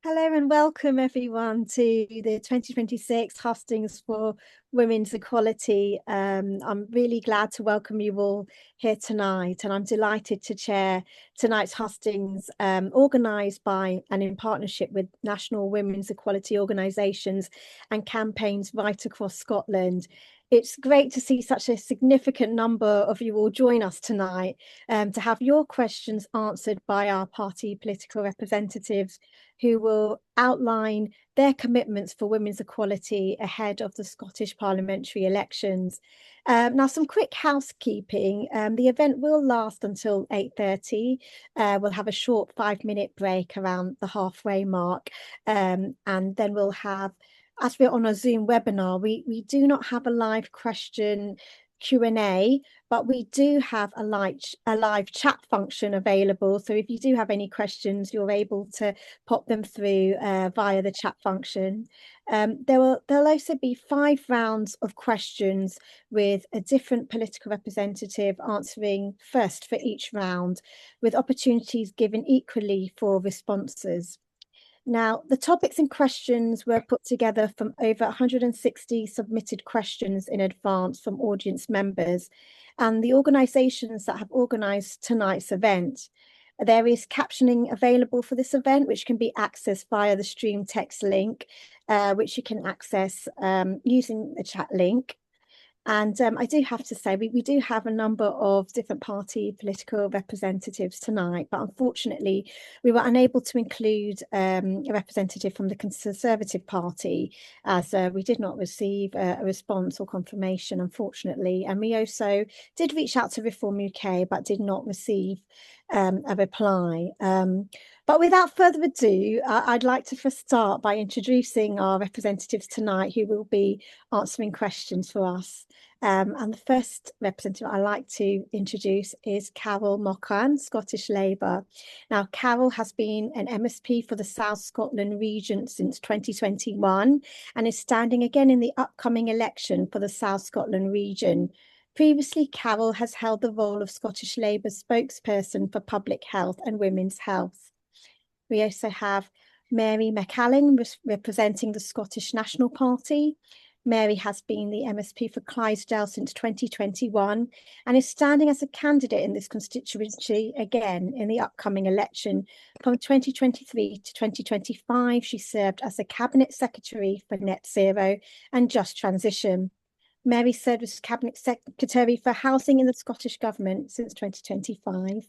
Hello and welcome everyone to the 2026 Hustings for Women's Equality. I'm really glad to welcome you all here tonight, and I'm delighted to chair tonight's hustings, organised by and in partnership with national women's equality organisations and campaigns right across Scotland. It's great to see such a significant number of you all join us tonight, to have your questions answered by our party political representatives who will outline their commitments for women's equality ahead of the Scottish parliamentary elections. Now, some quick housekeeping. The event will last until 8:30. We'll have a short 5-minute break around the halfway mark, and then we'll have, as we're on a Zoom webinar, we do not have a live question Q&A, but we do have a live chat function available. So if you do have any questions, you're able to pop them through via the chat function. There'll also be 5 rounds of questions with a different political representative answering first for each round, with opportunities given equally for responses. Now, the topics and questions were put together from over 160 submitted questions in advance from audience members and the organisations that have organised tonight's event. There is captioning available for this event, which can be accessed via the stream text link, which you can access using the chat link. And I do have to say, we do have a number of different party political representatives tonight, but unfortunately, we were unable to include a representative from the Conservative Party, as we did not receive a response or confirmation, unfortunately. And we also did reach out to Reform UK, but did not receive a reply. But without further ado, I'd like to first start by introducing our representatives tonight who will be answering questions for us. And the first representative I'd like to introduce is Carol Mochan, Scottish Labour. Now, Carol has been an MSP for the South Scotland region since 2021 and is standing again in the upcoming election for the South Scotland region. Previously, Carol has held the role of Scottish Labour spokesperson for public health and women's health. We also have Mary McAllen representing the Scottish National Party. Mary has been the MSP for Clydesdale since 2021 and is standing as a candidate in this constituency again in the upcoming election. From 2023 to 2025, she served as a Cabinet Secretary for Net Zero and Just Transition. Mary served as Cabinet Secretary for Housing in the Scottish Government since 2025.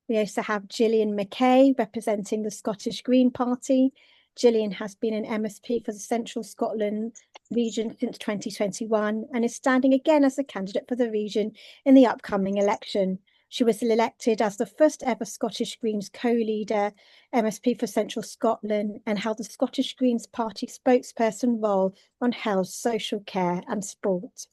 We also have Gillian Mackay representing the Scottish Green Party. Gillian has been an MSP for the Central Scotland region since 2021 and is standing again as a candidate for the region in the upcoming election. She was elected as the first ever Scottish Greens co-leader MSP for Central Scotland and held the Scottish Greens Party spokesperson role on health, social care and sport.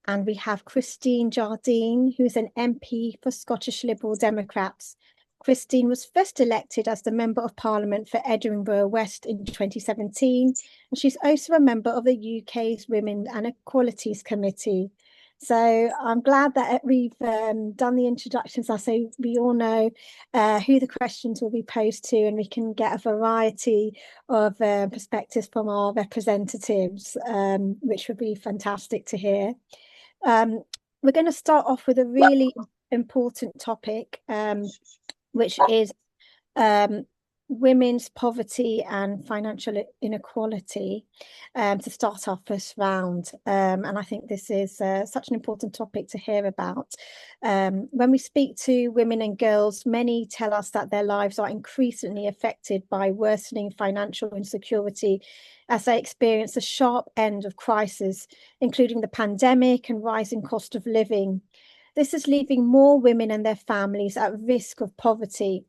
And we have Christine Jardine, who is an MP for Scottish Liberal Democrats. Christine was first elected as the Member of Parliament for Edinburgh West in 2017, and she's also a member of the UK's Women and Equalities Committee. So I'm glad that we've done the introductions. I say we all know who the questions will be posed to, and we can get a variety of perspectives from our representatives, which would be fantastic to hear. We're going to start off with a really important topic, which is women's poverty and financial inequality, to start our first round. And I think this is such an important topic to hear about. When we speak to women and girls, many tell us that their lives are increasingly affected by worsening financial insecurity as they experience the sharp end of crisis, including the pandemic and rising cost of living. This is leaving more women and their families at risk of poverty.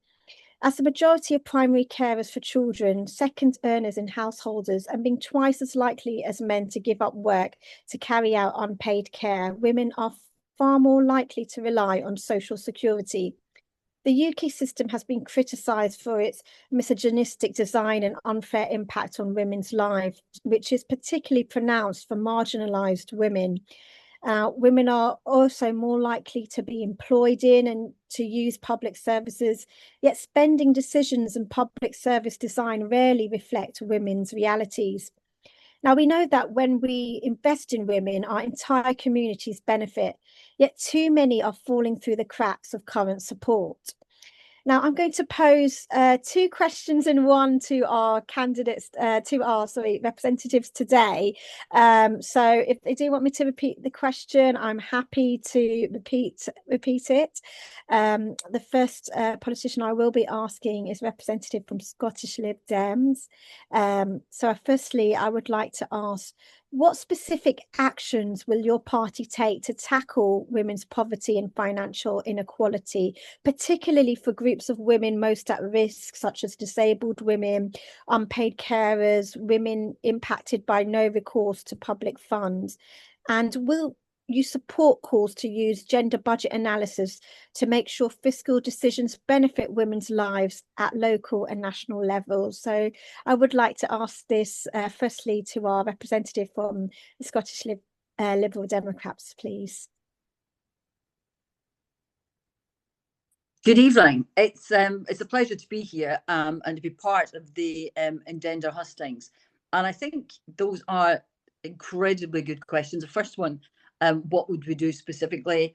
As the majority of primary carers for children, second earners in householders, and being twice as likely as men to give up work to carry out unpaid care, women are far more likely to rely on social security. The UK system has been criticised for its misogynistic design and unfair impact on women's lives, which is particularly pronounced for marginalised women. Women are also more likely to be employed in and to use public services, yet spending decisions and public service design rarely reflect women's realities. Now, we know that when we invest in women, our entire communities benefit, yet too many are falling through the cracks of current support. Now, I'm going to pose two questions in one to our candidates, representatives today. So if they do want me to repeat the question, I'm happy to repeat it. The first politician I will be asking is representative from Scottish Lib Dems. So firstly, I would like to ask, what specific actions will your party take to tackle women's poverty and financial inequality, particularly for groups of women most at risk, such as disabled women, unpaid carers, women impacted by no recourse to public funds? And will you support calls to use gender budget analysis to make sure fiscal decisions benefit women's lives at local and national levels? So I would like to ask this firstly to our representative from the Scottish Liberal Democrats, please. Good evening. It's a pleasure to be here and to be part of the Engender Hustings. And I think those are incredibly good questions. The first one, what would we do specifically,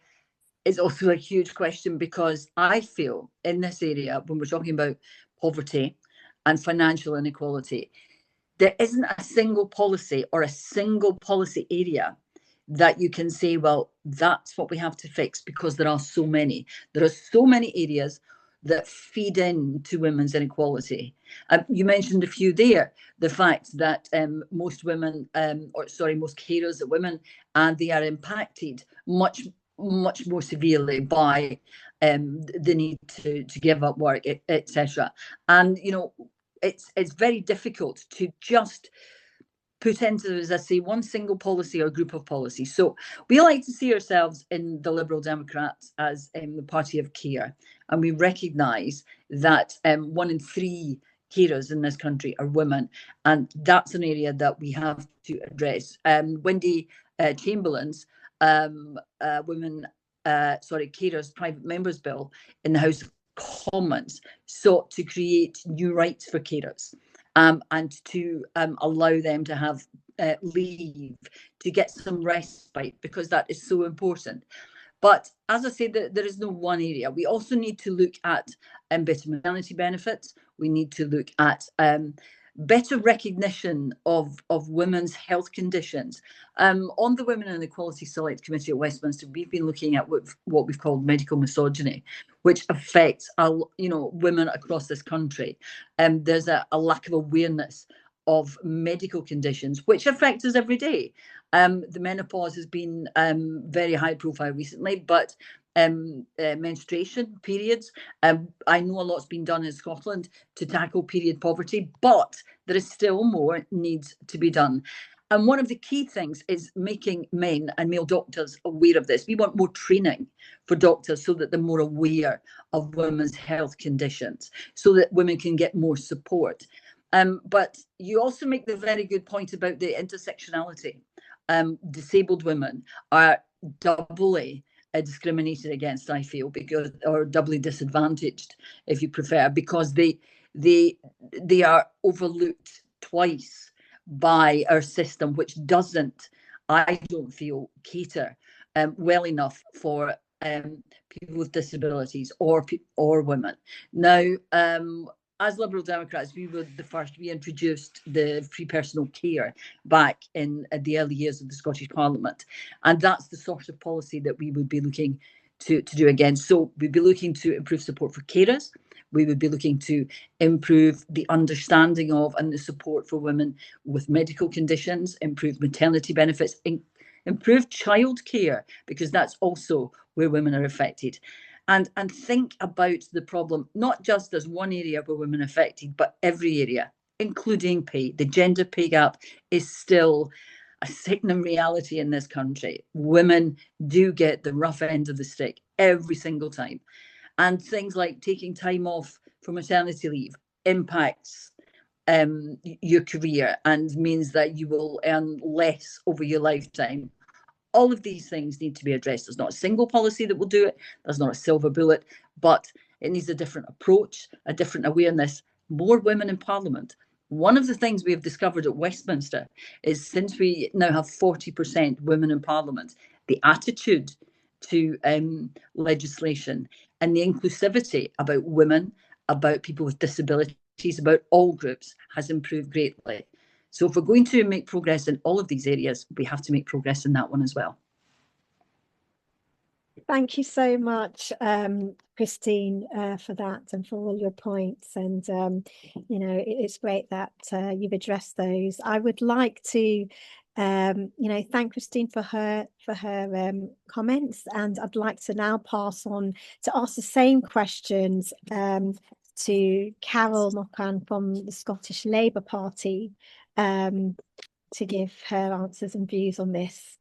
is also a huge question, because I feel in this area, when we're talking about poverty and financial inequality, there isn't a single policy or a single policy area that you can say, well, that's what we have to fix, because there are so many. There are so many areas that feed into women's inequality. You mentioned a few there. The fact that most carers are women, and they are impacted much more severely by the need to give up work, etc. And it's very difficult to just put into, as I say, one single policy or group of policies. So we like to see ourselves in the Liberal Democrats as the party of care. And we recognise that 1 in 3 carers in this country are women. And that's an area that we have to address. Wendy Chamberlain's carers private members bill in the House of Commons sought to create new rights for carers. And to allow them to have leave, to get some respite, because that is so important. But as I said, there is no one area. We also need to look at better maternity benefits. We need to look at better recognition of women's health conditions. On the Women and Equality Select Committee at Westminster, we've been looking at what we've called medical misogyny, which affects women across this country. There's a lack of awareness of medical conditions which affect us every day. The menopause has been very high profile recently, but menstruation, periods. I know a lot's been done in Scotland to tackle period poverty, but there is still more needs to be done. And one of the key things is making men and male doctors aware of this. We want more training for doctors so that they're more aware of women's health conditions, so that women can get more support. But you also make the very good point about the intersectionality. Disabled women are doubly discriminated against, I feel, or doubly disadvantaged, if you prefer, because they are overlooked twice by our system, which doesn't, I don't feel, cater well enough for people with disabilities or women. Now, as Liberal Democrats, we were the first. We introduced the free personal care back in the early years of the Scottish Parliament. And that's the sort of policy that we would be looking to do again. So we'd be looking to improve support for carers. We would be looking to improve the understanding of and the support for women with medical conditions, improve maternity benefits, improve childcare, because that's also where women are affected. And think about the problem, not just as one area where women are affected, but every area, including pay. The gender pay gap is still a sickening reality in this country. Women do get the rough end of the stick every single time. And things like taking time off for maternity leave impacts your career and means that you will earn less over your lifetime all of these things need to be addressed. There's not a single policy that will do it. There's not a silver bullet, but it needs a different approach, a different awareness, more women in Parliament. One of the things we have discovered at Westminster is, since we now have 40% women in Parliament, the attitude to legislation and the inclusivity about women, about people with disabilities, about all groups has improved greatly. So if we're going to make progress in all of these areas, we have to make progress in that one as well. Thank you so much, Christine, for that and for all your points. And, it's great that you've addressed those. I would like to, thank Christine for her comments. And I'd like to now pass on to ask the same questions to Carol Mocan from the Scottish Labour Party to give her answers and views on this.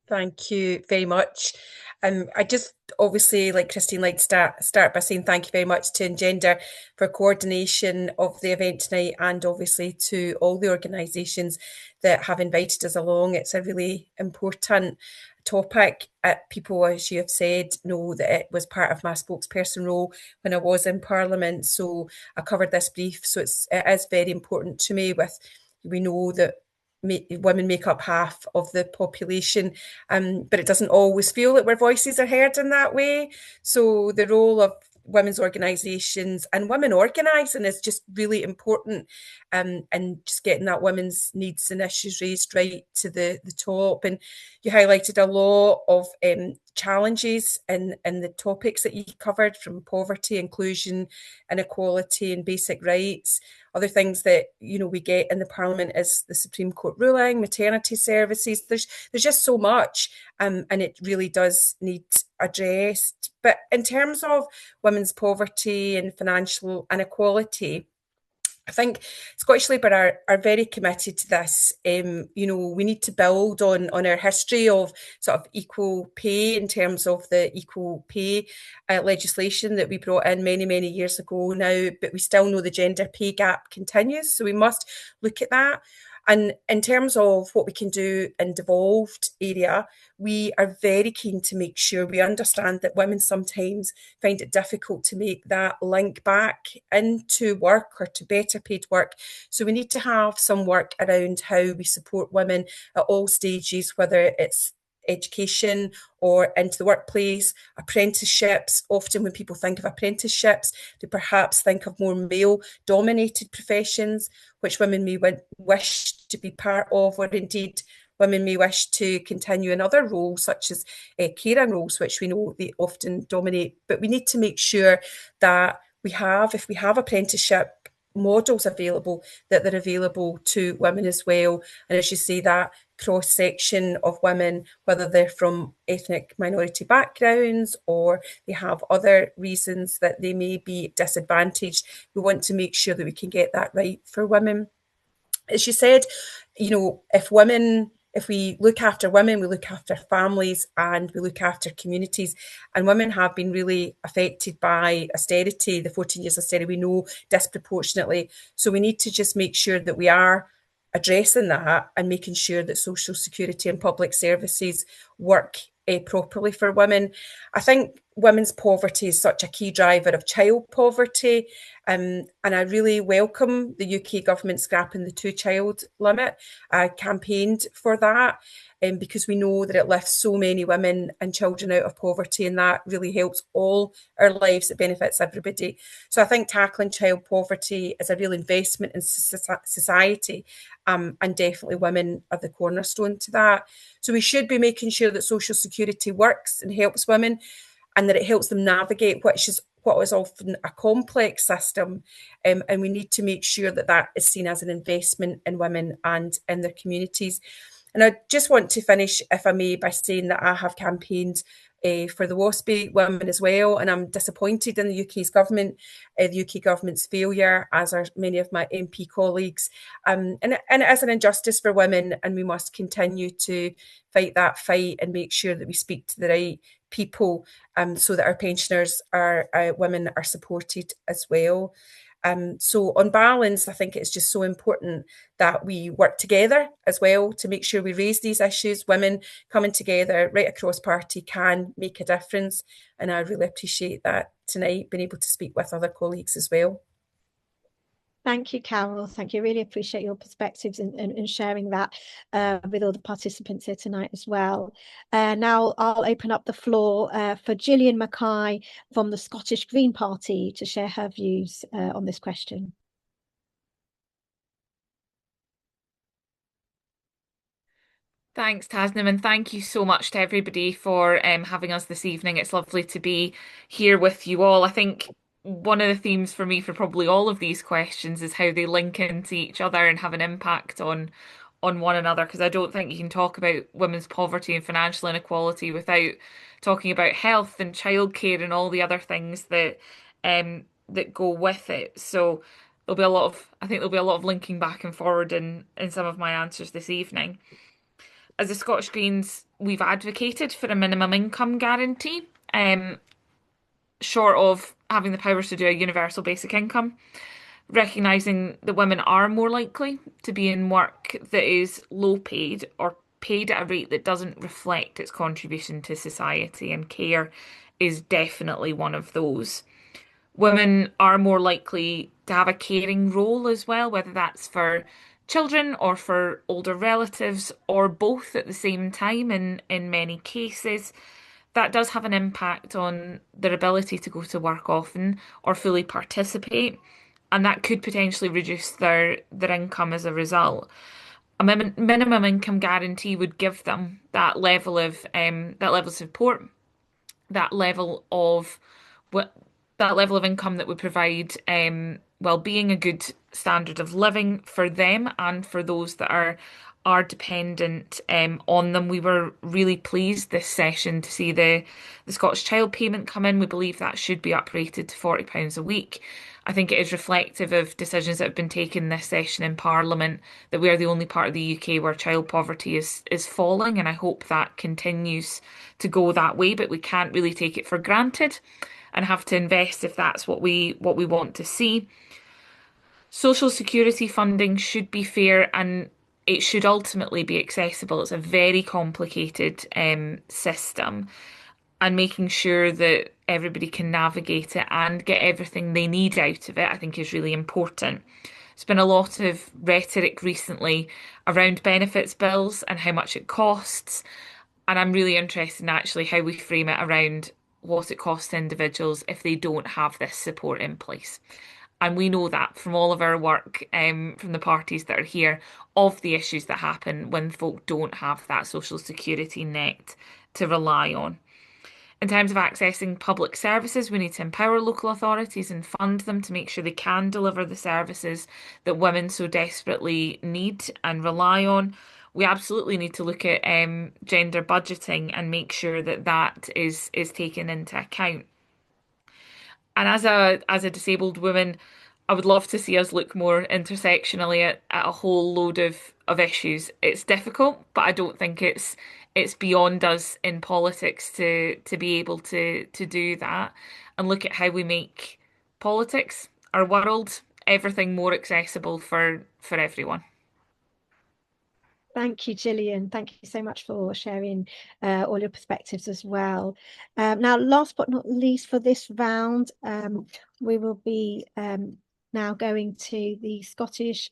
Thank you very much. I just obviously, like Christine, like to start by saying thank you very much to Engender for coordination of the event tonight, and obviously to all the organisations that have invited us along. It's a really important topic. People, as you have said, know that it was part of my spokesperson role when I was in Parliament, so I covered this brief. So it is very important to me. We know that women make up half of the population, but it doesn't always feel that our voices are heard in that way. So the role of women's organisations and women organising is just really important, and just getting that women's needs and issues raised right to the top. And you highlighted a lot of challenges in the topics that you covered, from poverty, inclusion, inequality and basic rights. Other things that we get in the Parliament is the Supreme Court ruling, maternity services. There's just so much, and it really does need addressed. But in terms of women's poverty and financial inequality, I think Scottish Labour are very committed to this. We need to build on our history of sort of equal pay, in terms of the equal pay legislation that we brought in many, many years ago now, but we still know the gender pay gap continues. So we must look at that. And in terms of what we can do in devolved area, we are very keen to make sure we understand that women sometimes find it difficult to make that link back into work or to better paid work. So we need to have some work around how we support women at all stages, whether it's education or into the workplace, apprenticeships. Often when people think of apprenticeships, they perhaps think of more male-dominated professions, which women may wish to be part of, or indeed women may wish to continue in other roles, such as caring roles, which we know they often dominate. But we need to make sure that if we have apprenticeship models available, that they're available to women as well. And as you say, that cross-section of women, whether they're from ethnic minority backgrounds or they have other reasons that they may be disadvantaged, we want to make sure that we can get that right for women. As you said, if we look after women, we look after families and we look after communities. And women have been really affected by austerity, the 14 years austerity, we know, disproportionately. So we need to just make sure that we are addressing that and making sure that social security and public services work properly for women. I think women's poverty is such a key driver of child poverty, and I really welcome the UK government scrapping the 2-child limit. I campaigned for that because we know that it lifts so many women and children out of poverty, and that really helps all our lives. It benefits everybody. So I think tackling child poverty is a real investment in society, and definitely women are the cornerstone to that. So we should be making sure that social security works and helps women, and that it helps them navigate what is often a complex system. And we need to make sure that that is seen as an investment in women and in their communities. And I just want to finish, if I may, by saying that I have campaigned for the WASPI women as well, and I'm disappointed in the UK government's failure, as are many of my MP colleagues. And it is an injustice for women, and we must continue to fight that fight and make sure that we speak to the right people, so that our pensioners women are supported as well. So on balance, I think it's just so important that we work together as well to make sure we raise these issues. Women coming together right across party can make a difference. And I really appreciate that tonight, being able to speak with other colleagues as well. Thank you, Carol. Thank you. Really appreciate your perspectives and sharing that with all the participants here tonight as well. Now I'll open up the floor for Gillian Mackay from the Scottish Green Party to share her views on this question. Thanks, Tasnim, and thank you so much to everybody for having us this evening. It's lovely to be here with you all. I think one of the themes for me for probably all of these questions is how they link into each other and have an impact on one another, because I don't think you can talk about women's poverty and financial inequality without talking about health and childcare and all the other things that go with it. So I think there'll be a lot of linking back and forward in some of my answers this evening. As the Scottish Greens, we've advocated for a minimum income guarantee, short of having the powers to do a universal basic income, recognising that women are more likely to be in work that is low paid or paid at a rate that doesn't reflect its contribution to society, and care is definitely one of those. Women are more likely to have a caring role as well, whether that's for children or for older relatives or both at the same time in many cases. That does have an impact on their ability to go to work often or fully participate, and that could potentially reduce their income as a result. A minimum income guarantee would give them that level of support, that level of what that level of income that would provide well-being, a good standard of living for them and for those that are dependent on them. We were really pleased this session to see the Scottish Child Payment come in. We believe that should be uprated to £40 a week. I think it is reflective of decisions that have been taken this session in Parliament, that we are the only part of the UK where child poverty is falling, and I hope that continues to go that way, but we can't really take it for granted and have to invest if that's what we want to see. Social security funding should be fair and it should ultimately be accessible. It's a very complicated system, and making sure that everybody can navigate it and get everything they need out of it, I think is really important. There's been a lot of rhetoric recently around benefits bills and how much it costs, and I'm really interested in actually how we frame it around what it costs individuals if they don't have this support in place. And we know that from all of our work, from the parties that are here, of the issues that happen when folk don't have that social security net to rely on. In terms of accessing public services, we need to empower local authorities and fund them to make sure they can deliver the services that women so desperately need and rely on. We absolutely need to look at gender budgeting and make sure that that is taken into account. And as a disabled woman, I would love to see us look more intersectionally at a whole load of issues. It's difficult, but I don't think it's beyond us in politics to be able to do that and look at how we make politics, our world, everything more accessible for everyone. Thank you, Gillian. Thank you so much for sharing all your perspectives as well. Now, last but not least for this round, we will be now going to the Scottish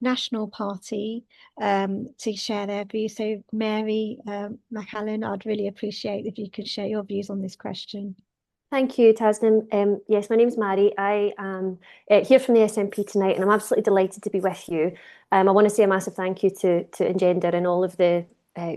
National Party to share their views. So, Mary McAllen, I'd really appreciate if you could share your views on this question. Thank you, Tasnim. Yes, my name's Mary. I am here from the SNP tonight, and I'm absolutely delighted to be with you. I want to say a massive thank you to Engender and all of the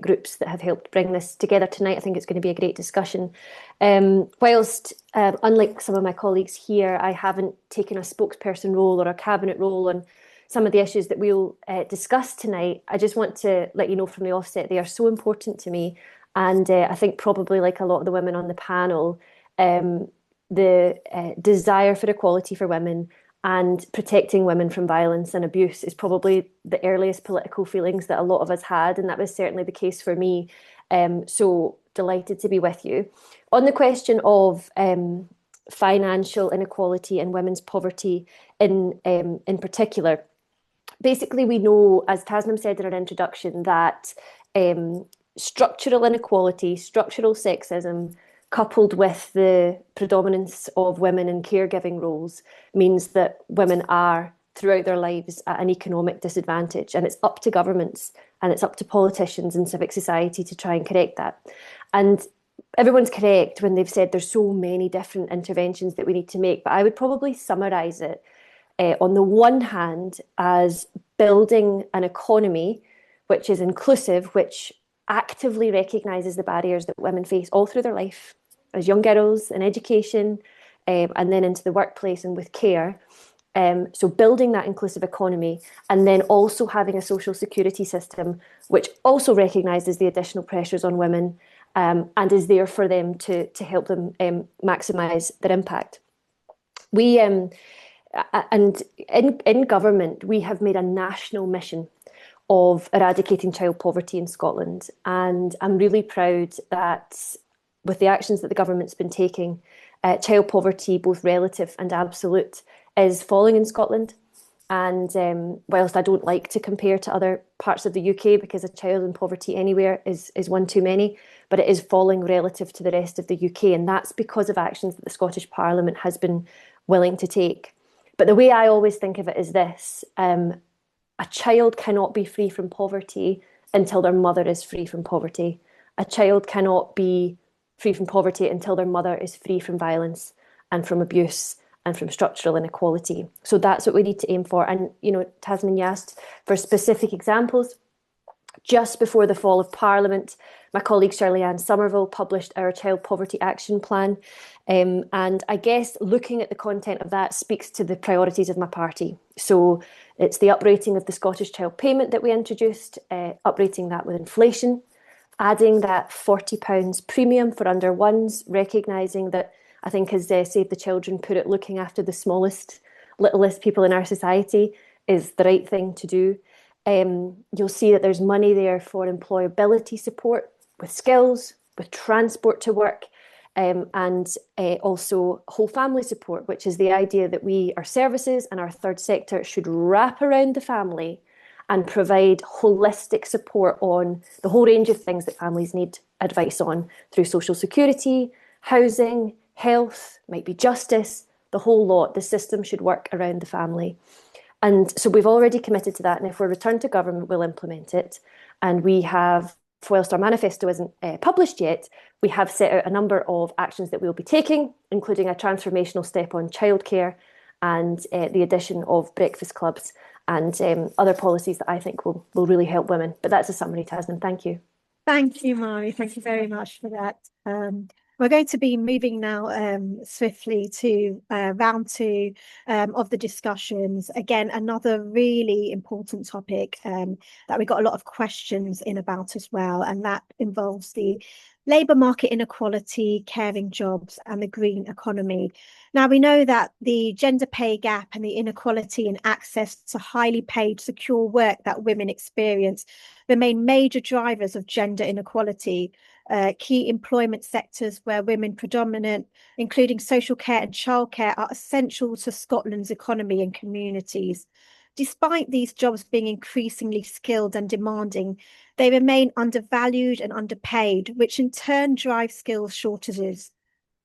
groups that have helped bring this together tonight. I think it's going to be a great discussion. Whilst, unlike some of my colleagues here, I haven't taken a spokesperson role or a cabinet role on some of the issues that we'll discuss tonight, I just want to let you know from the offset they are so important to me. And I think probably like a lot of the women on the panel, the desire for equality for women and protecting women from violence and abuse is probably the earliest political feelings that a lot of us had, and that was certainly the case for me. So delighted to be with you. On the question of financial inequality and women's poverty in particular. Basically, we know, as Tasnim said in her introduction, that structural inequality, structural sexism, coupled with the predominance of women in caregiving roles, means that women are, throughout their lives, at an economic disadvantage. And it's up to governments and it's up to politicians and civic society to try and correct that. And everyone's correct when they've said there's so many different interventions that we need to make, but I would probably summarise it on the one hand as building an economy which is inclusive, which actively recognises the barriers that women face all through their life, as young girls in education, and then into the workplace and with care. So building that inclusive economy, and then also having a social security system which also recognises the additional pressures on women, and is there for them to help them maximise their impact. We and in government, we have made a national mission of eradicating child poverty in Scotland, and I'm really proud that with the actions that the government's been taking, child poverty, both relative and absolute, is falling in Scotland. And whilst I don't like to compare to other parts of the UK, because a child in poverty anywhere is one too many, but it is falling relative to the rest of the UK. And that's because of actions that the Scottish Parliament has been willing to take. But the way I always think of it is this: a child cannot be free from poverty until their mother is free from poverty. A child cannot be free from poverty until their mother is free from violence and from abuse and from structural inequality. So that's what we need to aim for. And, you know, Tasnim, you asked for specific examples. Just before the fall of Parliament, my colleague Shirley-Anne Somerville published our Child Poverty Action Plan. And I guess looking at the content of that speaks to the priorities of my party. So it's the uprating of the Scottish Child Payment that we introduced, uprating that with inflation, adding that £40 premium for under ones, recognising that, I think as Save the Children put it, looking after the smallest, littlest people in our society is the right thing to do. You'll see that there's money there for employability support with skills, with transport to work, and also whole family support, which is the idea that our services and our third sector should wrap around the family and provide holistic support on the whole range of things that families need advice on through social security, housing, health, might be justice, the whole lot. The system should work around the family. And so we've already committed to that. And if we're returned to government, we'll implement it. And we have, whilst our manifesto isn't published yet, we have set out a number of actions that we'll be taking, including a transformational step on childcare and the addition of breakfast clubs and other policies that I think will really help women. But that's a summary, Tasnim. Thank you. Thank you, Mari. Thank you very much for that. We're going to be moving now swiftly to round two of the discussions. Again, another really important topic that we got a lot of questions in about as well, and that involves the labour market inequality, caring jobs and the green economy. Now, we know that the gender pay gap and the inequality in access to highly paid, secure work that women experience remain major drivers of gender inequality. Key employment sectors where women predominate, including social care and childcare, are essential to Scotland's economy and communities. Despite these jobs being increasingly skilled and demanding, they remain undervalued and underpaid, which in turn drives skills shortages.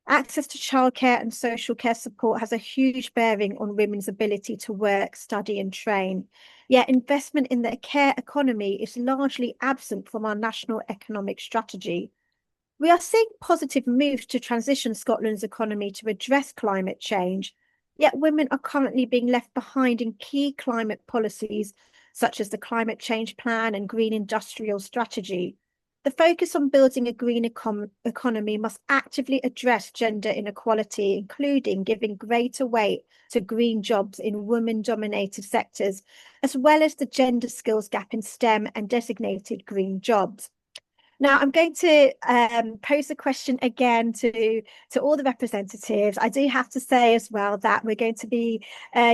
Access to childcare and social care support has a huge bearing on women's ability to work, study and train. Yet investment in the care economy is largely absent from our national economic strategy. We are seeing positive moves to transition Scotland's economy to address climate change, yet women are currently being left behind in key climate policies, such as the Climate Change Plan and Green Industrial Strategy. The focus on building a green economy must actively address gender inequality, including giving greater weight to green jobs in women-dominated sectors, as well as the gender skills gap in STEM and designated green jobs. Now, I'm going to pose the question again to all the representatives. I do have to say as well that we're going to be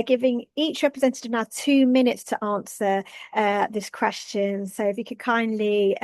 giving each representative now 2 minutes to answer this question. So if you could kindly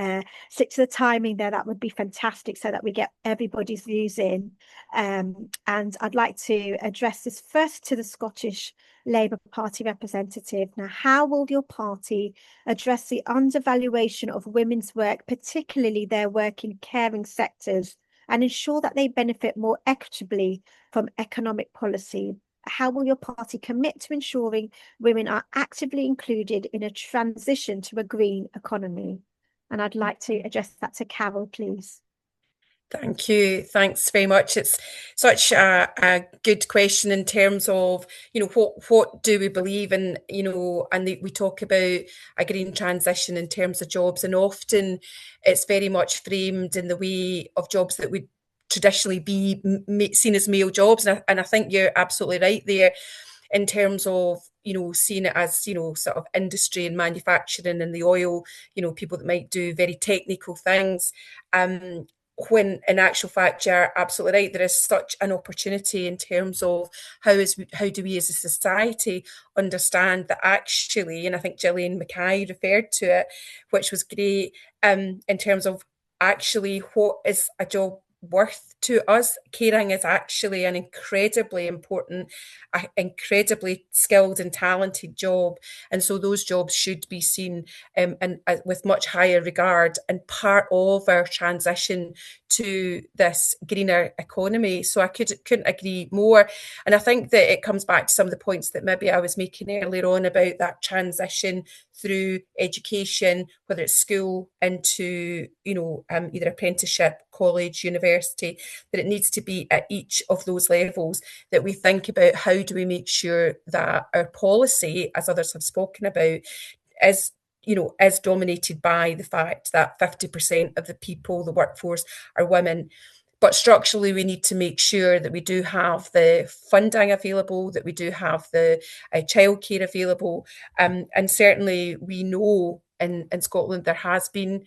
stick to the timing there, that would be fantastic so that we get everybody's views in. And I'd like to address this first to the Scottish Labour Party representative. Now, how will your party address the undervaluation of women's work, particularly their work in caring sectors, and ensure that they benefit more equitably from economic policy? How will your party commit to ensuring women are actively included in a transition to a green economy? And I'd like to address that to Carol, please. Thank you. Thanks very much. It's such a good question in terms of, what do we believe in, and we talk about a green transition in terms of jobs, and often it's very much framed in the way of jobs that would traditionally be seen as male jobs. And I think you're absolutely right there in terms of, seeing it as, sort of industry and manufacturing and the oil, people that might do very technical things. When in actual fact, you're absolutely right, there is such an opportunity in terms of how do we as a society understand that actually, and I think Gillian Mackay referred to it, which was great, in terms of actually what is a job worth to us. Caring is actually an incredibly important, incredibly skilled and talented job, and so those jobs should be seen and with much higher regard and part of our transition to this greener economy. So I couldn't agree more. And I think that it comes back to some of the points that maybe I was making earlier on about that transition through education, whether it's school into, either apprenticeship, college, university, that it needs to be at each of those levels that we think about how do we make sure that our policy, as others have spoken about, is dominated by the fact that 50% of the people, the workforce, are women. But structurally, we need to make sure that we do have the funding available, that we do have the childcare available. And certainly we know in Scotland there has been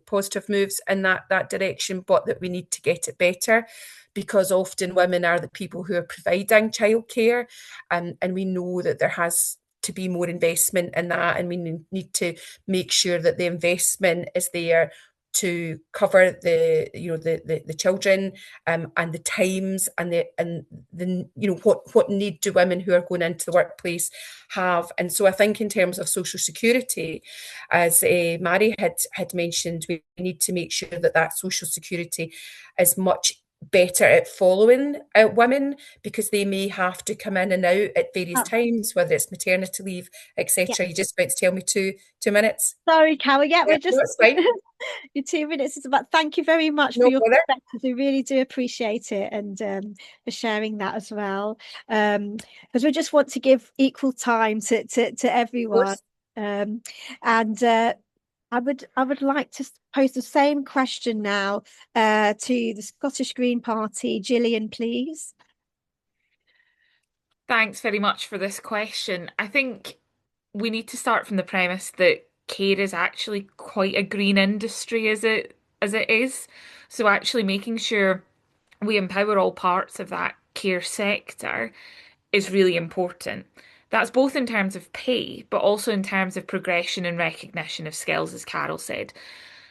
positive moves in that direction, but that we need to get it better, because often women are the people who are providing childcare. And we know that there has to be more investment in that, and we need to make sure that the investment is there to cover the children and the times and the what need do women who are going into the workplace have. And so I think in terms of social security, as Mary had mentioned, we need to make sure that social security is much better at following women, because they may have to come in and out at various times, whether it's maternity leave, etc. You're just about to tell me two minutes. Sorry, Carol. Yeah, we're just fine. your 2 minutes is about. Thank you very much for your perspective. We really do appreciate it, and for sharing that as well. Because we just want to give equal time to everyone. I would like to pose the same question now to the Scottish Green Party. Gillian, please. Thanks very much for this question. I think we need to start from the premise that care is actually quite a green industry as it is. So actually making sure we empower all parts of that care sector is really important. That's both in terms of pay, but also in terms of progression and recognition of skills, as Carol said.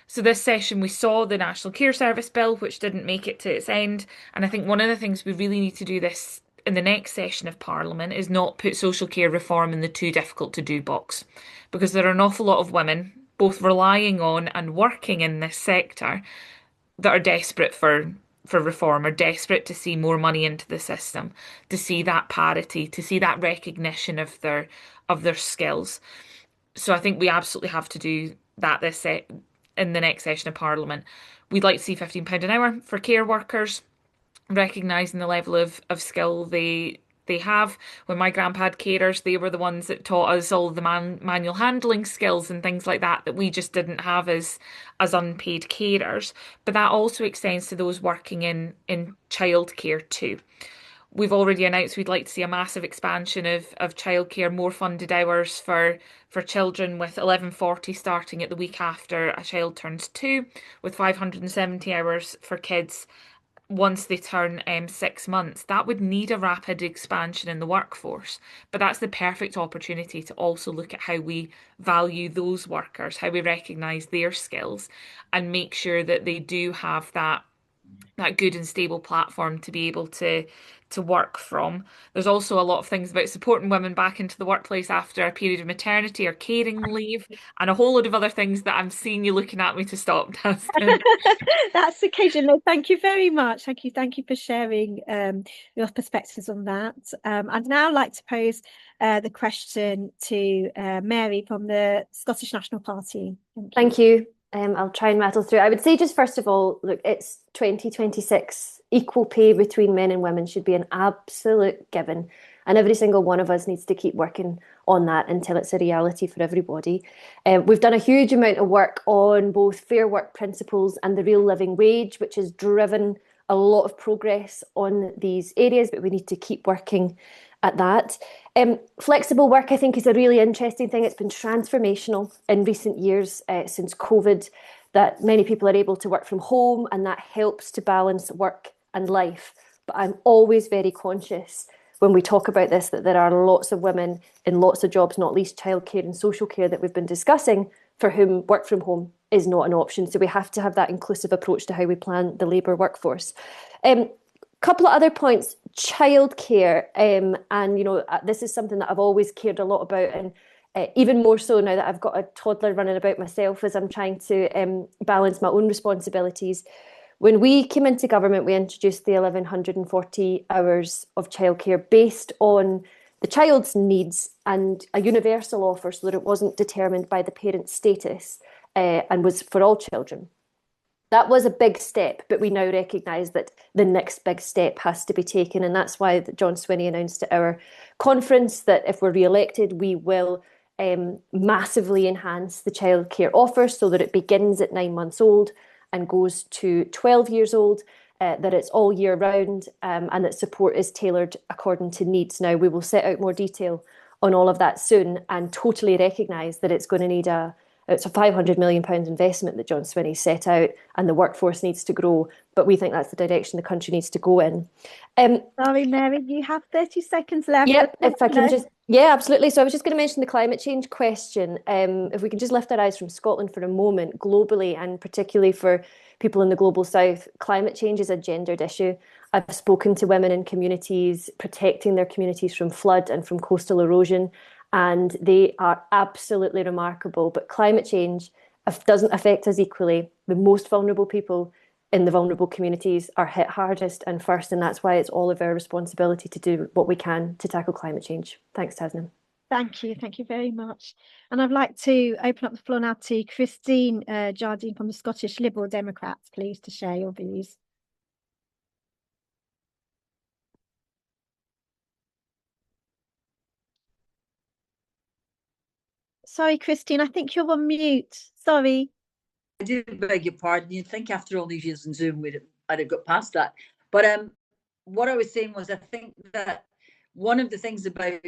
So this session we saw the National Care Service Bill, which didn't make it to its end. And I think one of the things we really need to do this in the next session of Parliament is not put social care reform in the too difficult to do box, because there are an awful lot of women both relying on and working in this sector that are desperate for reform, are desperate to see more money into the system, to see that parity, to see that recognition of their skills. So I think we absolutely have to do that in the next session of Parliament. We'd like to see £15 an hour for care workers, recognising the level of skill they have. When my grandpa had carers, they were the ones that taught us all the manual handling skills and things like that we just didn't have as unpaid carers. But that also extends to those working in childcare too. We've already announced we'd like to see a massive expansion of childcare, more funded hours for children, with 1140 starting at the week after a child turns 2, with 570 hours for kids once they turn 6 months. That would need a rapid expansion in the workforce, but that's the perfect opportunity to also look at how we value those workers, how we recognise their skills, and make sure that they do have that good and stable platform to be able to work from. There's also a lot of things about supporting women back into the workplace after a period of maternity or caring leave, and a whole load of other things that I'm seeing you looking at me to stop, Tasnim. That's occasional. No, thank you very much. Thank you for sharing your perspectives on that. I'd now like to pose the question to Mary from the Scottish National Party. Thank you. I'll try and rattle through. I would say, just first of all, look, it's 2026. Equal pay between men and women should be an absolute given. And every single one of us needs to keep working on that until it's a reality for everybody. We've done a huge amount of work on both fair work principles and the real living wage, which has driven a lot of progress on these areas, but we need to keep working at that. Flexible work, I think, is a really interesting thing. It's been transformational in recent years since COVID, that many people are able to work from home, and that helps to balance work and life. But I'm always very conscious when we talk about this that there are lots of women in lots of jobs, not least childcare and social care that we've been discussing, for whom work from home is not an option. So we have to have that inclusive approach to how we plan the labour workforce. Couple of other points, childcare, and this is something that I've always cared a lot about, and even more so now that I've got a toddler running about myself as I'm trying to balance my own responsibilities. When we came into government, we introduced the 1140 hours of childcare based on the child's needs and a universal offer, so that it wasn't determined by the parent's status and was for all children. That was a big step, but we now recognise that the next big step has to be taken, and that's why John Swinney announced at our conference that if we're re-elected, we will massively enhance the childcare offer so that it begins at 9 months old and goes to 12 years old, that it's all year round, and that support is tailored according to needs. Now, we will set out more detail on all of that soon, and totally recognise that it's going to need it's a £500 million investment that John Swinney set out, and the workforce needs to grow, but we think that's the direction the country needs to go in. Sorry, Mary, you have 30 seconds left. Yep, if I can just, yeah, absolutely. So I was just going to mention the climate change question. If we can just lift our eyes from Scotland for a moment, globally, and particularly for people in the global south, climate change is a gendered issue. I've spoken to women in communities protecting their communities from flood and from coastal erosion, and they are absolutely remarkable. But climate change doesn't affect us equally. The most vulnerable people in the vulnerable communities are hit hardest and first, and that's why it's all of our responsibility to do what we can to tackle climate change. Thanks, Tasnim. Thank you very much. And I'd like to open up the floor now to Christine Jardine from the Scottish Liberal Democrats, please, to share your views. Sorry, Christine, I think you're on mute. Sorry. I do beg your pardon. You'd think after all these years in Zoom I'd have got past that. But what I was saying was, I think that one of the things about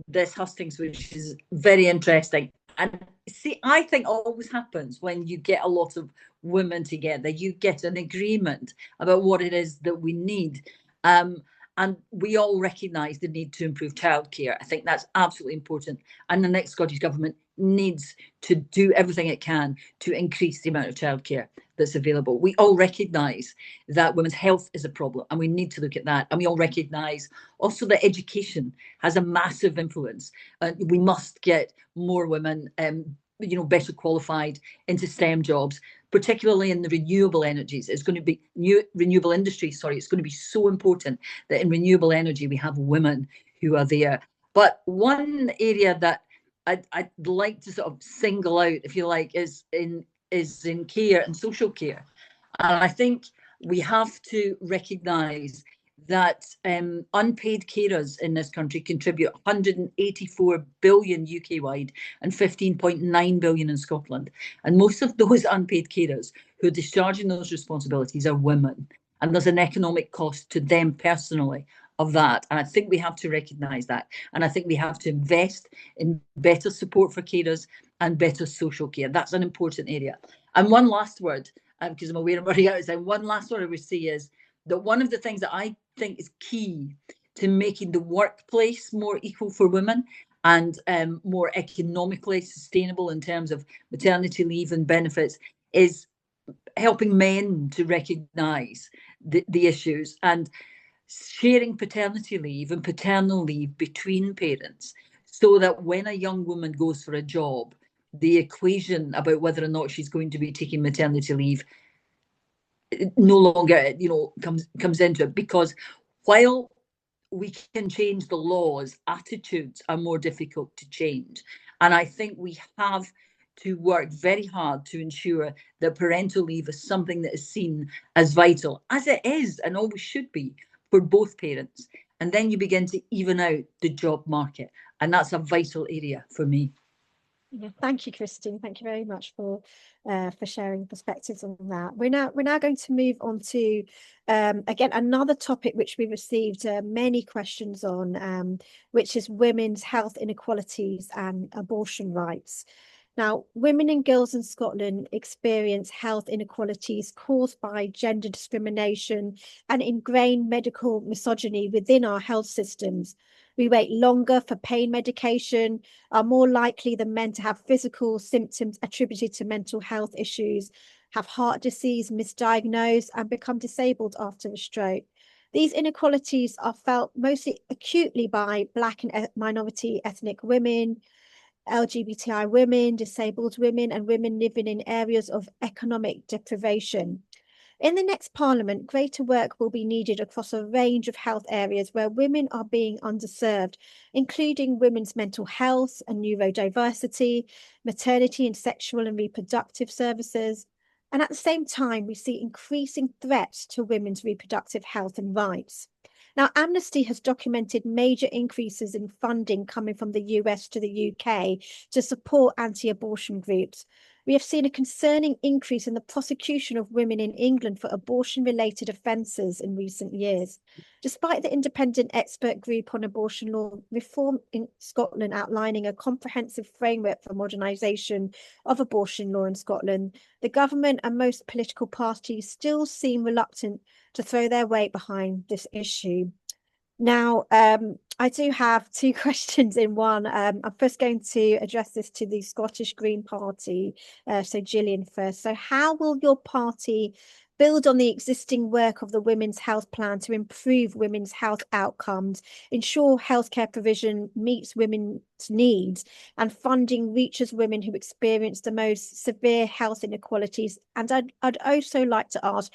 this hustings, which is very interesting, and see, I think always happens when you get a lot of women together, you get an agreement about what it is that we need. And we all recognise the need to improve childcare. I think that's absolutely important. And the next Scottish Government needs to do everything it can to increase the amount of childcare that's available. We all recognise that women's health is a problem, and we need to look at that. And we all recognise also that education has a massive influence. We must get more women better qualified into STEM jobs, particularly in the renewable energies. It's going to be renewable industry. Sorry, it's going to be so important that in renewable energy we have women who are there. But one area that I'd like to sort of single out, if you like, is in care and social care. And I think we have to recognise that unpaid carers in this country contribute 184 billion UK-wide and 15.9 billion in Scotland. And most of those unpaid carers who are discharging those responsibilities are women. And there's an economic cost to them personally of that. And I think we have to recognise that. And I think we have to invest in better support for carers and better social care. That's an important area. And one last word, because I'm aware I'm running out of time, one last word I would say is that one of the things that I think is key to making the workplace more equal for women and more economically sustainable in terms of maternity leave and benefits is helping men to recognise the issues and sharing paternity leave and paternal leave between parents, so that when a young woman goes for a job, the equation about whether or not she's going to be taking maternity leave no longer, comes into it. Because while we can change the laws, attitudes are more difficult to change. And I think we have to work very hard to ensure that parental leave is something that is seen as vital, as it is and always should be, for both parents. And then you begin to even out the job market. And that's a vital area for me. Yeah, thank you, Christine. Thank you very much for sharing perspectives on that. We're now going to move on to again another topic which we received many questions on, which is women's health inequalities and abortion rights. Now, women and girls in Scotland experience health inequalities caused by gender discrimination and ingrained medical misogyny within our health systems. We wait longer for pain medication, are more likely than men to have physical symptoms attributed to mental health issues, have heart disease misdiagnosed, and become disabled after a stroke. These inequalities are felt mostly acutely by Black and minority ethnic women, LGBTI women, disabled women, and women living in areas of economic deprivation. In the next Parliament, greater work will be needed across a range of health areas where women are being underserved, including women's mental health and neurodiversity, maternity and sexual and reproductive services. And at the same time, we see increasing threats to women's reproductive health and rights. Now, Amnesty has documented major increases in funding coming from the US to the UK to support anti-abortion groups. We have seen a concerning increase in the prosecution of women in England for abortion-related offences in recent years. Despite the independent expert group on abortion law reform in Scotland outlining a comprehensive framework for modernisation of abortion law in Scotland, the government and most political parties still seem reluctant to throw their weight behind this issue. Now, I do have two questions in one. I'm first going to address this to the Scottish Green Party. So Gillian first. So how will your party build on the existing work of the Women's Health Plan to improve women's health outcomes, ensure healthcare provision meets women's needs, and funding reaches women who experience the most severe health inequalities? And I'd also like to ask,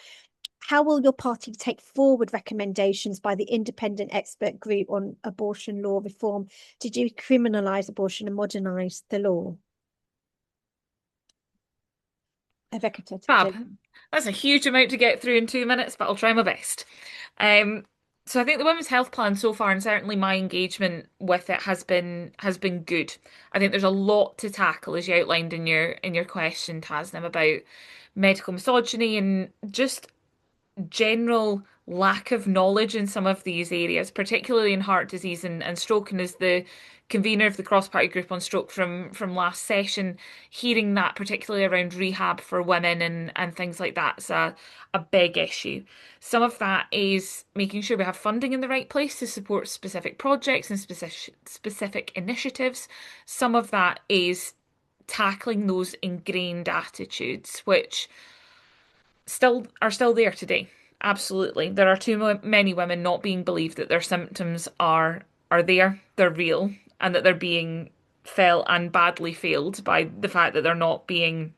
how will your party take forward recommendations by the independent expert group on abortion law reform to decriminalise abortion and modernise the law? Fab. That's a huge amount to get through in 2 minutes, but I'll try my best. So I think the Women's Health Plan so far, and certainly my engagement with it has been good. I think there's a lot to tackle, as you outlined in your question, Tasnim, about medical misogyny and just general lack of knowledge in some of these areas, particularly in heart disease and stroke. And as the convener of the cross-party group on stroke from last session, hearing that particularly around rehab for women and things like that's a big issue. Some of that is making sure we have funding in the right place to support specific projects and specific initiatives. Some of that is tackling those ingrained attitudes, which are still there today. Absolutely. There are too many women not being believed that their symptoms are there, they're real, and that they're being felt and badly failed by the fact that they're not being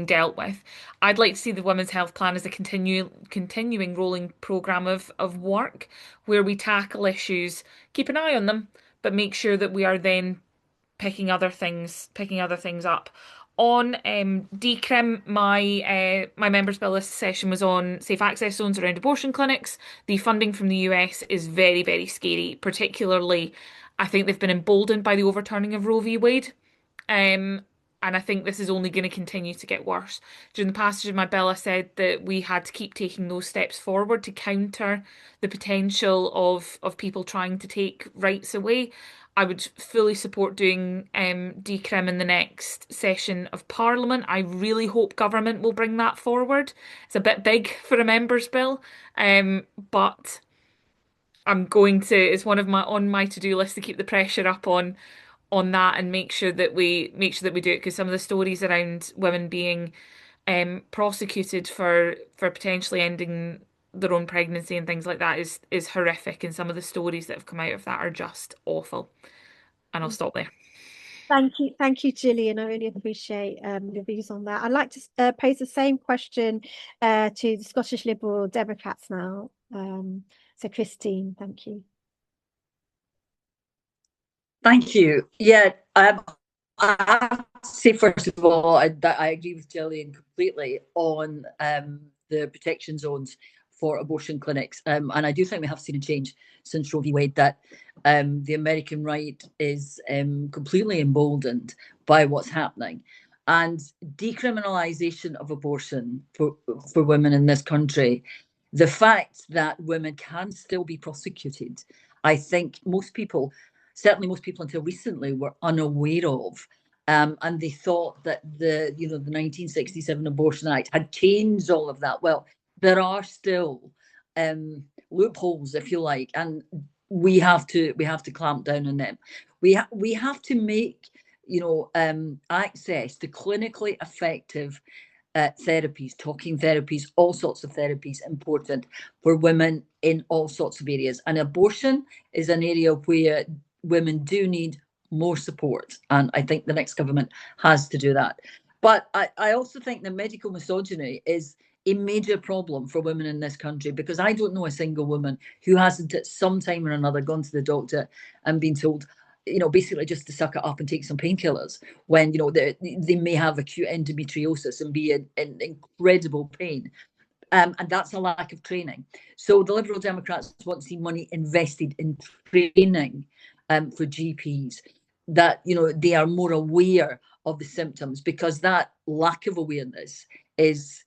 dealt with. I'd like to see the Women's Health Plan as a continuing rolling programme of work where we tackle issues, keep an eye on them, but make sure that we are then picking other things up. On decrim, my members' bill this session was on safe access zones around abortion clinics. The funding from the US is very, very scary. Particularly, I think they've been emboldened by the overturning of Roe v. Wade. I think this is only going to continue to get worse. During the passage of my bill, I said that we had to keep taking those steps forward to counter the potential of people trying to take rights away. I would fully support doing decrim in the next session of Parliament. I really hope government will bring that forward. It's a bit big for a member's bill, but I'm going to. It's one of my on my to-do list to keep the pressure up on that and make sure that we do it, because some of the stories around women being prosecuted for potentially ending their own pregnancy and things like that is horrific, and some of the stories that have come out of that are just awful. And I'll stop there. Thank you, Gillian. I really appreciate your views on that. I'd like to pose the same question to the Scottish Liberal Democrats now. So Christine, thank you. Thank you. Yeah, I have to say, first of all, that I agree with Gillian completely on the protection zones for abortion clinics. And I do think we have seen a change since Roe v. Wade, that the American right is completely emboldened by what's happening. And decriminalisation of abortion for women in this country, the fact that women can still be prosecuted, I think certainly most people until recently were unaware of. And they thought that the 1967 Abortion Act had changed all of that. Well, there are still loopholes, if you like, and we have to clamp down on them. We have to make access to clinically effective therapies, talking therapies, all sorts of therapies important for women in all sorts of areas. And abortion is an area where women do need more support. And I think the next government has to do that. But I also think that medical misogyny is a major problem for women in this country, because I don't know a single woman who hasn't at some time or another gone to the doctor and been told, basically just to suck it up and take some painkillers when, they may have acute endometriosis and be in incredible pain. And that's a lack of training. So the Liberal Democrats want to see money invested in training for GPs, that, they are more aware of the symptoms, because that lack of awareness is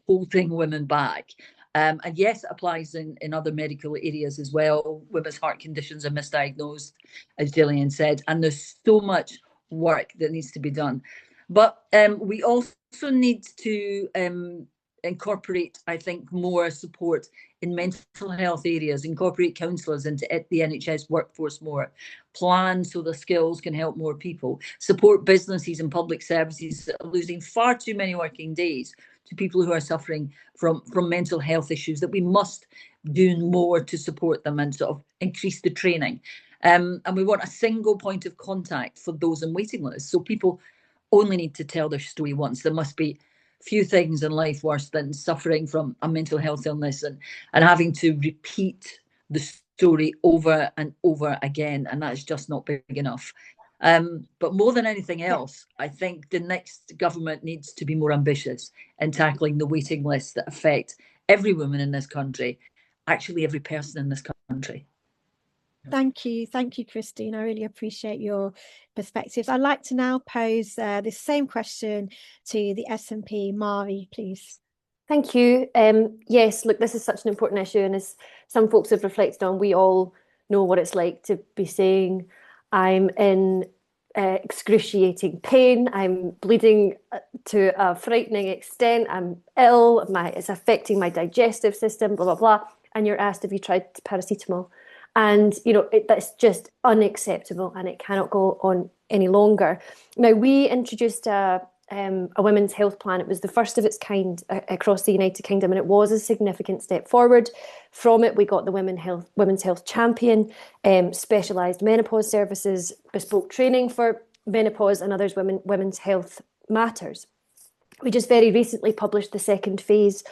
holding women back. And yes, it applies in other medical areas as well. Women's heart conditions are misdiagnosed, as Gillian said, and there's so much work that needs to be done. But we also need to incorporate, I think, more support in mental health areas, incorporate counsellors into the NHS workforce more, plan so the skills can help more people, support businesses and public services that are losing far too many working days to people who are suffering from mental health issues, that we must do more to support them and sort of increase the training. And we want a single point of contact for those in waiting lists. So people only need to tell their story once. There must be few things in life worse than suffering from a mental health illness and having to repeat the story over and over again. And that's just not big enough. But more than anything else, I think the next government needs to be more ambitious in tackling the waiting lists that affect every woman in this country, actually every person in this country. Thank you, Christine. I really appreciate your perspectives. I'd like to now pose this same question to the SNP. Mari, please. Thank you. Yes, look, this is such an important issue, and as some folks have reflected on, we all know what it's like to be saying, I'm in excruciating pain, I'm bleeding to a frightening extent, I'm ill, it's affecting my digestive system, blah, blah, blah, and you're asked if you tried paracetamol. And, that's just unacceptable, and it cannot go on any longer. Now, we introduced a women's health plan. It was the first of its kind across the United Kingdom, and it was a significant step forward. From it, we got the Women's Health Champion, specialised menopause services, bespoke training for menopause and others, women's health matters. We just very recently published the second phase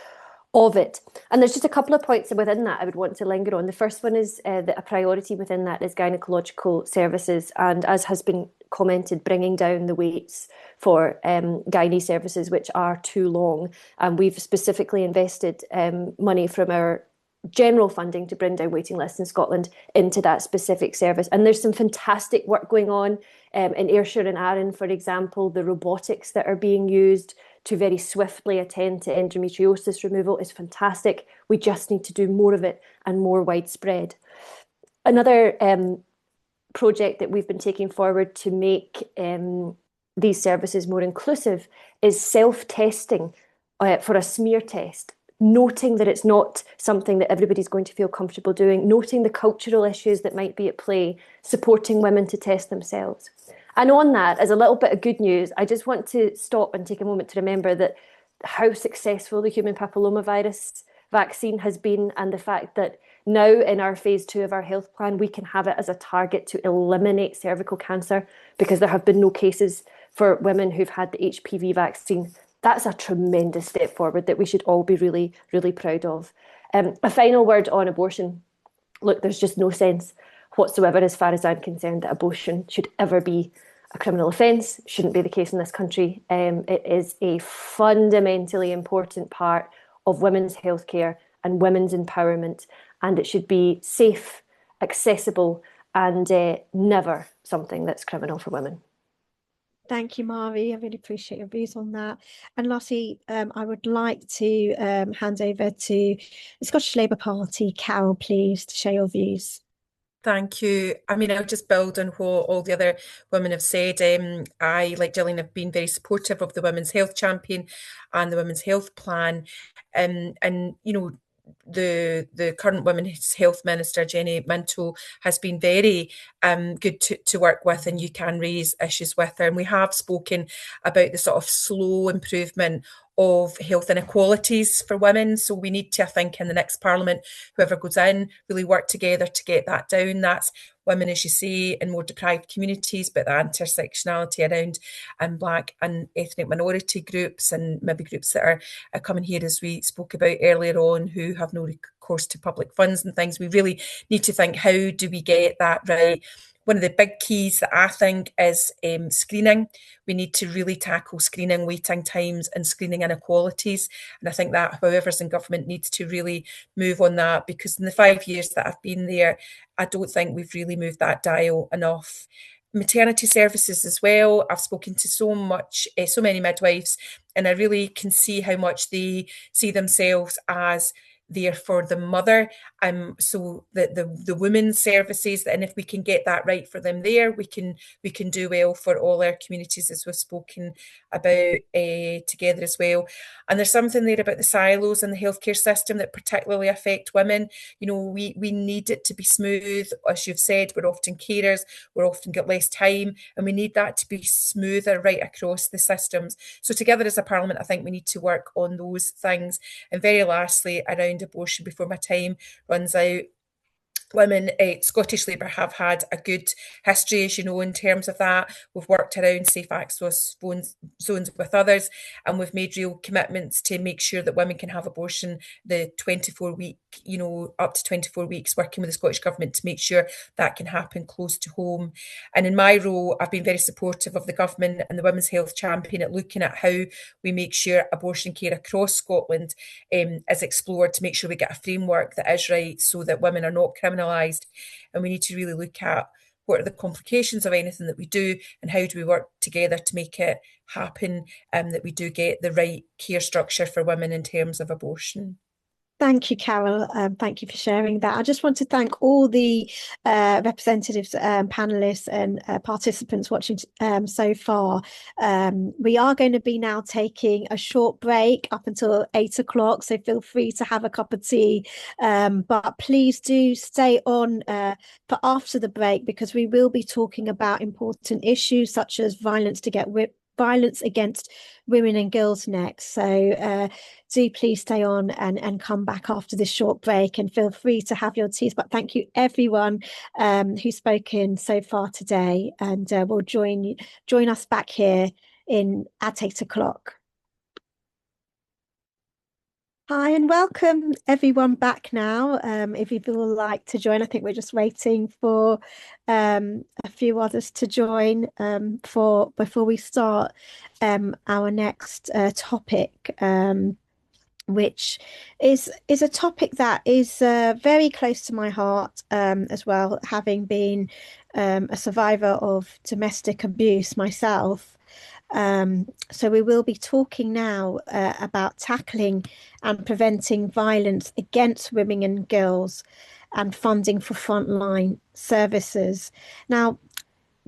of it. And there's just a couple of points within that I would want to linger on. The first one is that a priority within that is gynecological services. And as has been commented, bringing down the waits for gynae services, which are too long. And we've specifically invested money from our general funding to bring down waiting lists in Scotland into that specific service. And there's some fantastic work going on in Ayrshire and Arran, for example. The robotics that are being used to very swiftly attend to endometriosis removal is fantastic. We just need to do more of it and more widespread. Another project that we've been taking forward to make these services more inclusive is self-testing for a smear test, noting that it's not something that everybody's going to feel comfortable doing, noting the cultural issues that might be at play, supporting women to test themselves. And on that, as a little bit of good news, I just want to stop and take a moment to remember that how successful the human papillomavirus vaccine has been, and the fact that now in our phase 2 of our health plan, we can have it as a target to eliminate cervical cancer because there have been no cases for women who've had the HPV vaccine. That's a tremendous step forward that we should all be really, really proud of. A final word on abortion. Look, there's just no sense whatsoever, as far as I'm concerned, that abortion should ever be a criminal offence. Shouldn't be the case in this country. It is a fundamentally important part of women's healthcare and women's empowerment, and it should be safe, accessible, and never something that's criminal for women. Thank you, Mari. I really appreciate your views on that. And lastly, I would like to hand over to the Scottish Labour Party. Carol, please, to share your views. Thank you. I mean, I'll just build on what all the other women have said. I, like Gillian, have been very supportive of the Women's Health Champion and the Women's Health Plan. And you know, the current Women's Health Minister, Jenny Minto, has been very good to work with, and you can raise issues with her. And we have spoken about the sort of slow improvement of health inequalities for women. So we need to, I think, in the next Parliament, whoever goes in, really work together to get that down. That's women, as you say, in more deprived communities, but the intersectionality around Black and ethnic minority groups, and maybe groups that are coming here, as we spoke about earlier on, who have no recourse to public funds and things. We really need to think, how do we get that right? One of the big keys that I think is screening. We need to really tackle screening waiting times and screening inequalities. And I think that whoever's in government needs to really move on that, because in the 5 years that I've been there, I don't think we've really moved that dial enough. Maternity services as well. I've spoken to so many midwives, and I really can see how much they see themselves as there for the mother. So the women's services, and if we can get that right for them there, we can do well for all our communities, as we've spoken about together as well. And there's something there about the silos in the healthcare system that particularly affect women. You know, we need it to be smooth. As you've said, we're often carers, we're often got less time, and we need that to be smoother right across the systems. So together as a Parliament, I think we need to work on those things. And very lastly, around abortion, before my time runs out, women, Scottish Labour have had a good history, as you know, in terms of that. We've worked around safe access zones with others, and we've made real commitments to make sure that women can have abortion the 24-week, you know, up to 24 weeks, working with the Scottish Government to make sure that can happen close to home. And in my role, I've been very supportive of the Government and the Women's Health Champion at looking at how we make sure abortion care across Scotland is explored, to make sure we get a framework that is right, so that women are not criminalised. And we need to really look at what are the complications of anything that we do, and how do we work together to make it happen, that we do get the right care structure for women in terms of abortion. Thank you, Carol. Thank you for sharing that. I just want to thank all the representatives, panelists and participants watching so far. We are going to be now taking a short break up until 8 o'clock, so feel free to have a cup of tea. But please do stay on for after the break, because we will be talking about important issues such as violence against women and girls next. So do please stay on and come back after this short break, and feel free to have your teas. But thank you everyone who's spoken so far today, and we'll join us back here at 8 o'clock. Hi and welcome everyone back now. If you would like to join, I think we're just waiting for a few others to join before we start our next topic. which is a topic that is very close to my heart as well, having been a survivor of domestic abuse myself. So we will be talking now about tackling and preventing violence against women and girls and funding for frontline services. Now,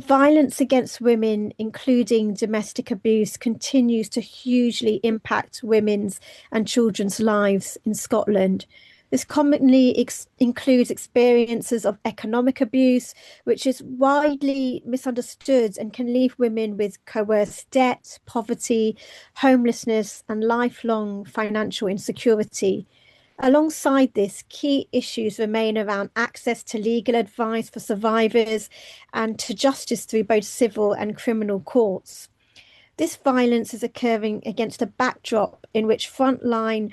violence against women, including domestic abuse, continues to hugely impact women's and children's lives in Scotland. This commonly includes experiences of economic abuse, which is widely misunderstood and can leave women with coerced debt, poverty, homelessness, and lifelong financial insecurity. Alongside this, key issues remain around access to legal advice for survivors and to justice through both civil and criminal courts. This violence is occurring against a backdrop in which frontline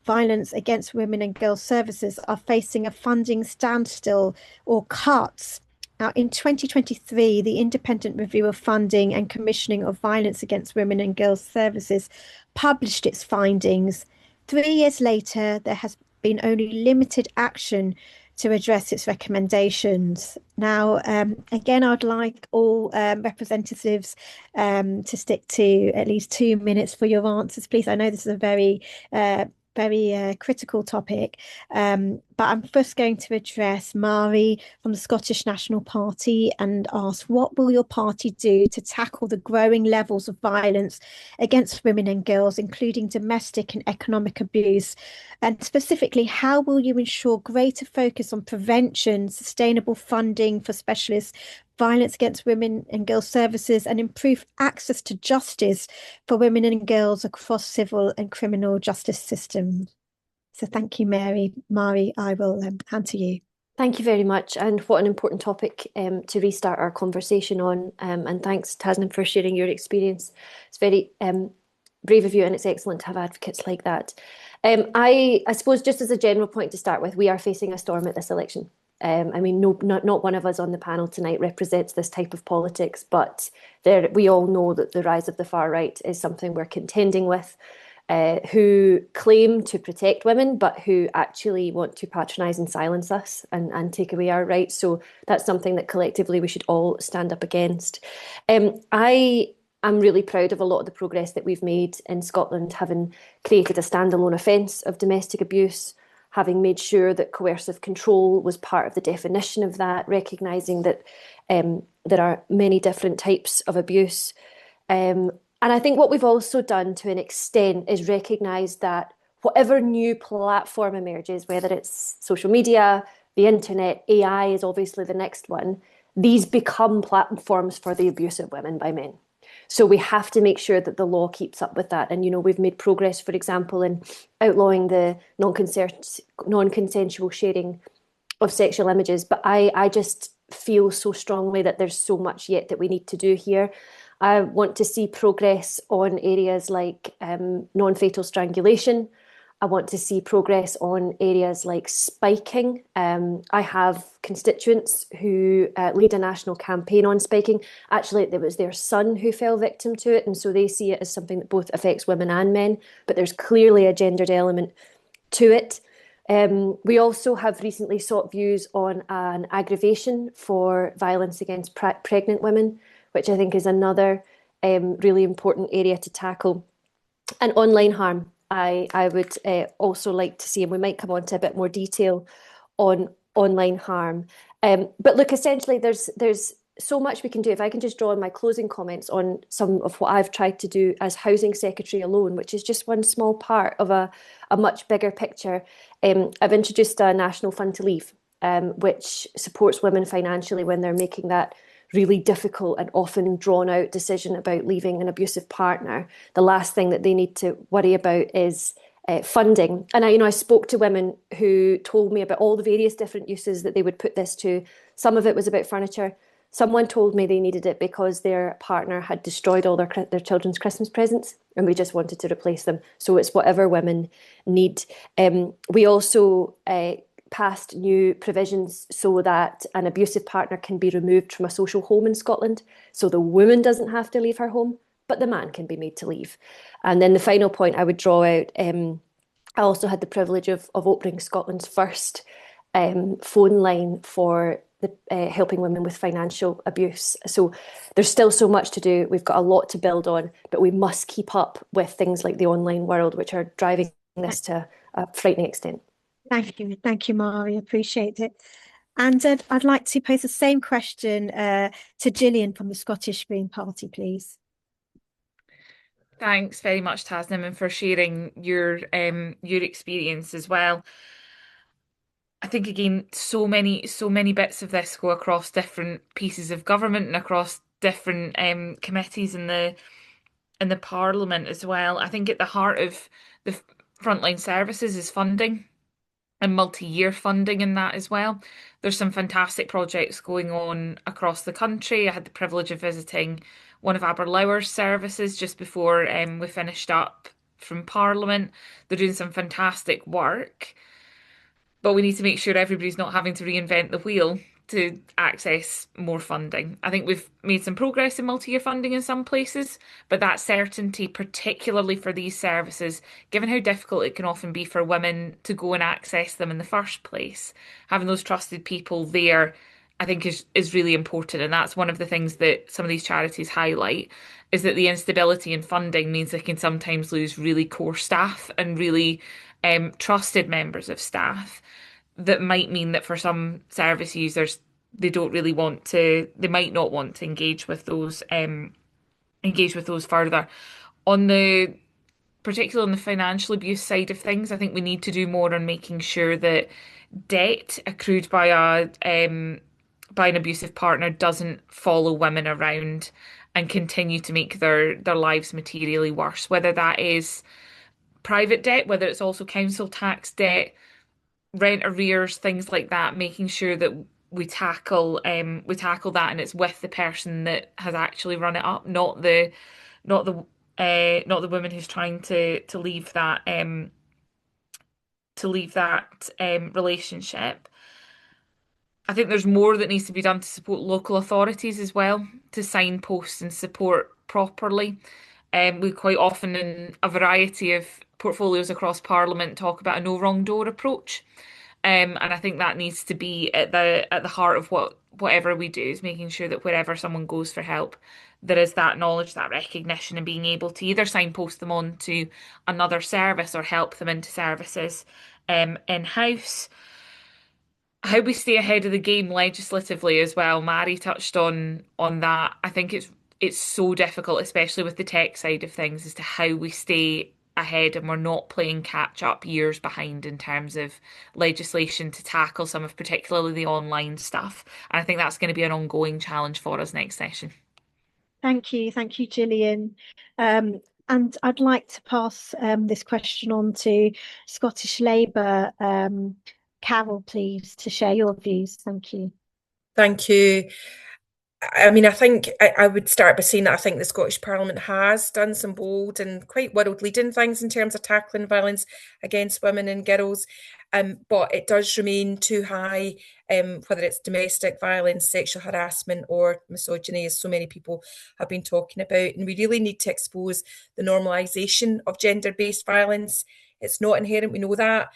violence against women and girls services are facing a funding standstill or cuts. Now, in 2023, the Independent Review of Funding and Commissioning of Violence Against Women and Girls Services published its findings. 3 years later, there has been only limited action to address its recommendations. Now, again, I'd like all representatives to stick to at least 2 minutes for your answers, please. I know this is a very critical topic, but I'm first going to address Mari from the Scottish National Party and ask, what will your party do to tackle the growing levels of violence against women and girls, including domestic and economic abuse? And specifically, how will you ensure greater focus on prevention, sustainable funding for specialist violence against women and girls services, and improve access to justice for women and girls across civil and criminal justice systems? So thank you, Mari, I will hand to you. Thank you very much. And what an important topic to restart our conversation on. And thanks, Tasnim, for sharing your experience. It's very brave of you, and it's excellent to have advocates like that. I suppose just as a general point to start with, we are facing a storm at this election. I mean, not one of us on the panel tonight represents this type of politics, but we all know that the rise of the far right is something we're contending with, who claim to protect women, but who actually want to patronise and silence us and take away our rights. So that's something that collectively we should all stand up against. I'm really proud of a lot of the progress that we've made in Scotland, having created a standalone offence of domestic abuse, having made sure that coercive control was part of the definition of that, recognising that there are many different types of abuse. And I think what we've also done to an extent is recognise that whatever new platform emerges, whether it's social media, the internet, AI is obviously the next one, these become platforms for the abuse of women by men. So we have to make sure that the law keeps up with that. And, you know, we've made progress, for example, in outlawing the non-consensual sharing of sexual images. But I just feel so strongly that there's so much yet that we need to do here. I want to see progress on areas like non-fatal strangulation. I want to see progress on areas like spiking. I have constituents who lead a national campaign on spiking. Actually, it was their son who fell victim to it, and so they see it as something that both affects women and men, but there's clearly a gendered element to it. We also have recently sought views on an aggravation for violence against pregnant women, which I think is another really important area to tackle. And online harm. I would also like to see, and we might come on to a bit more detail on online harm. But look, essentially, there's so much we can do. If I can just draw on my closing comments on some of what I've tried to do as Housing Secretary alone, which is just one small part of a much bigger picture. I've introduced a National Fund to Leave, which supports women financially when they're making that really difficult and often drawn out decision about leaving an abusive partner. The last thing that they need to worry about is funding. And I spoke to women who told me about all the various different uses that they would put this to. Some of it was about furniture. Someone told me they needed it because their partner had destroyed all their children's Christmas presents and we just wanted to replace them. So it's whatever women need. We also passed new provisions so that an abusive partner can be removed from a social home in Scotland. So the woman doesn't have to leave her home, but the man can be made to leave. And then the final point I would draw out, I also had the privilege of opening Scotland's first phone line for the helping women with financial abuse. So there's still so much to do. We've got a lot to build on, but we must keep up with things like the online world, which are driving this to a frightening extent. Thank you, Mari. Appreciate it. And I'd like to pose the same question to Gillian from the Scottish Green Party, please. Thanks very much, Tasnim, and for sharing your experience as well. I think again, so many bits of this go across different pieces of government and across different committees in the Parliament as well. I think at the heart of the frontline services is funding and multi-year funding in that as well. There's some fantastic projects going on across the country. I had the privilege of visiting one of Aberlour's services just before we finished up from Parliament. They're doing some fantastic work, but we need to make sure everybody's not having to reinvent the wheel to access more funding. I think we've made some progress in multi-year funding in some places, but that certainty, particularly for these services, given how difficult it can often be for women to go and access them in the first place, having those trusted people there, I think is really important. And that's one of the things that some of these charities highlight, is that the instability in funding means they can sometimes lose really core staff and really trusted members of staff. That might mean that for some service users, they might not want to engage with those further. Particularly on the financial abuse side of things, I think we need to do more on making sure that debt accrued by an abusive partner doesn't follow women around and continue to make their lives materially worse, whether that is private debt, whether it's also council tax debt, rent arrears, things like that, making sure that we tackle that, and it's with the person that has actually run it up, not the woman who's trying to leave that relationship. I think there's more that needs to be done to support local authorities as well, to signpost and support properly. We quite often in a variety of portfolios across Parliament talk about a no wrong door approach. And I think that needs to be at the heart of whatever we do, is making sure that wherever someone goes for help, there is that knowledge, that recognition, and being able to either signpost them on to another service or help them into services in-house. How we stay ahead of the game legislatively as well. Mari touched on that. I think it's so difficult, especially with the tech side of things, as to how we stay ahead and we're not playing catch up years behind in terms of legislation to tackle some of particularly the online stuff. And I think that's going to be an ongoing challenge for us next session. Thank you, Gillian. And I'd like to pass this question on to Scottish Labour. Carol, please, to share your views. Thank you. Thank you. I mean, I think I would start by saying that I think the Scottish Parliament has done some bold and quite world-leading things in terms of tackling violence against women and girls, but it does remain too high, whether it's domestic violence, sexual harassment or misogyny, as so many people have been talking about. And we really need to expose the normalisation of gender-based violence. It's not inherent, we know that,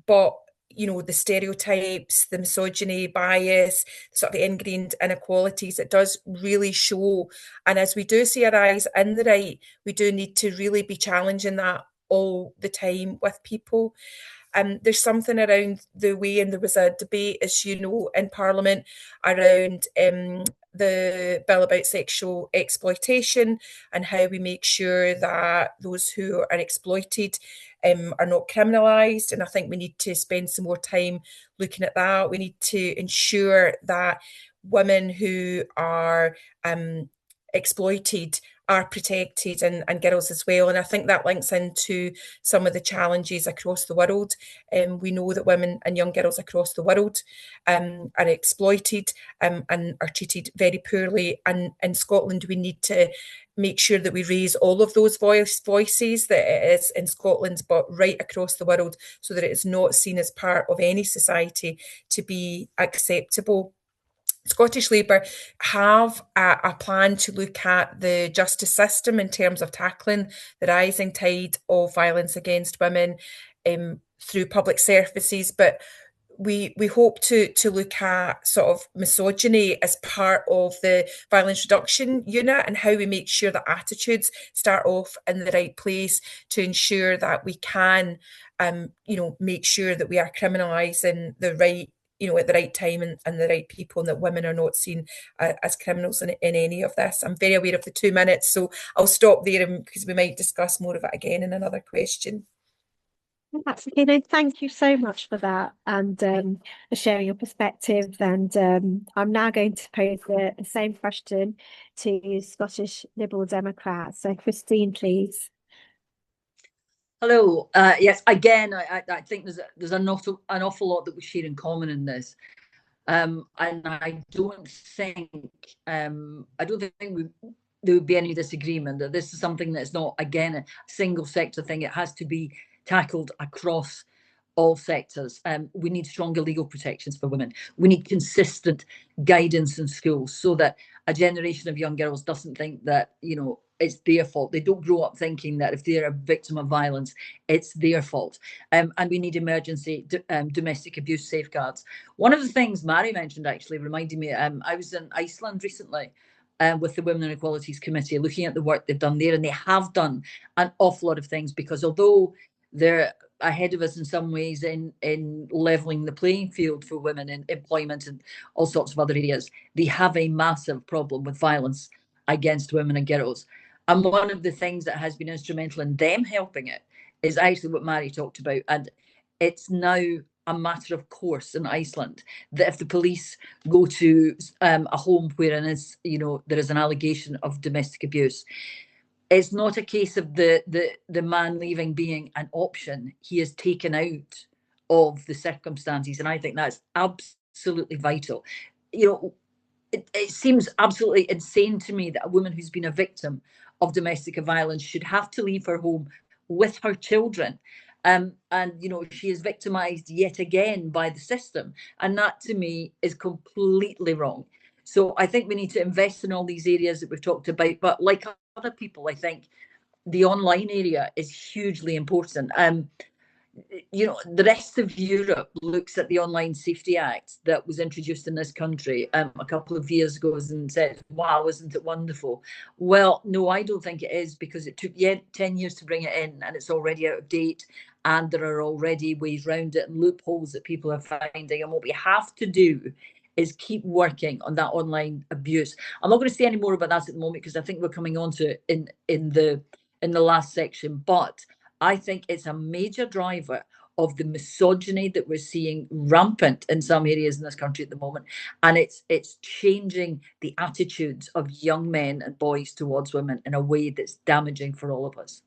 but the stereotypes, the misogyny, bias, the sort of ingrained inequalities, it does really show. And as we do see a rise in the right, we do need to really be challenging that all the time with people. There's something around the way, and there was a debate, as you know, in Parliament around the bill about sexual exploitation and how we make sure that those who are exploited are not criminalised. And I think we need to spend some more time looking at that. We need to ensure that women who are exploited are protected, and girls as well. And I think that links into some of the challenges across the world. We know that women and young girls across the world are exploited and are treated very poorly. And in Scotland, we need to make sure that we raise all of those voices, that it is in Scotland, but right across the world, so that it is not seen as part of any society to be acceptable. Scottish Labour have a plan to look at the justice system in terms of tackling the rising tide of violence against women through public services, but we hope to look at sort of misogyny as part of the violence reduction unit, and how we make sure that attitudes start off in the right place to ensure that we can make sure that we are criminalising the right, at the right time, and the right people, and that women are not seen as criminals in any of this. I'm very aware of the 2 minutes, so I'll stop there, because we might discuss more of it again in another question. That's okay. No, thank you so much for that, and for sharing your perspective. And I'm now going to pose the same question to Scottish Liberal Democrats. So Christine, please. Hello. Yes, again, I think there's an awful lot that we share in common in this, and I don't think there would be any disagreement that this is something that's not, again, a single sector thing. It has to be tackled across all sectors. We need stronger legal protections for women. We need consistent guidance in schools, so that a generation of young girls doesn't think that, it's their fault. They don't grow up thinking that if they're a victim of violence, it's their fault. And we need emergency domestic abuse safeguards. One of the things Mary mentioned actually reminded me, I was in Iceland recently with the Women and Equalities Committee, looking at the work they've done there, and they have done an awful lot of things, because although they're ahead of us in some ways in levelling the playing field for women in employment and all sorts of other areas, they have a massive problem with violence against women and girls. And one of the things that has been instrumental in them helping it is actually what Mary talked about. And it's now a matter of course in Iceland that if the police go to a home where there is an allegation of domestic abuse, it's not a case of the man leaving being an option. He is taken out of the circumstances, and I think that's absolutely vital. It seems absolutely insane to me that a woman who's been a victim of domestic violence should have to leave her home with her children. And she is victimized yet again by the system. And that to me is completely wrong. So I think we need to invest in all these areas that we've talked about. But like other people, I think the online area is hugely important. The rest of Europe looks at the Online Safety Act that was introduced in this country a couple of years ago and said, wow, isn't it wonderful? Well, no, I don't think it is, because it took 10 years to bring it in, and it's already out of date, and there are already ways around it and loopholes that people are finding. And what we have to do is keep working on that online abuse. I'm not going to say any more about that at the moment, because I think we're coming on to it in the last section, but I think it's a major driver of the misogyny that we're seeing rampant in some areas in this country at the moment. And it's changing the attitudes of young men and boys towards women in a way that's damaging for all of us.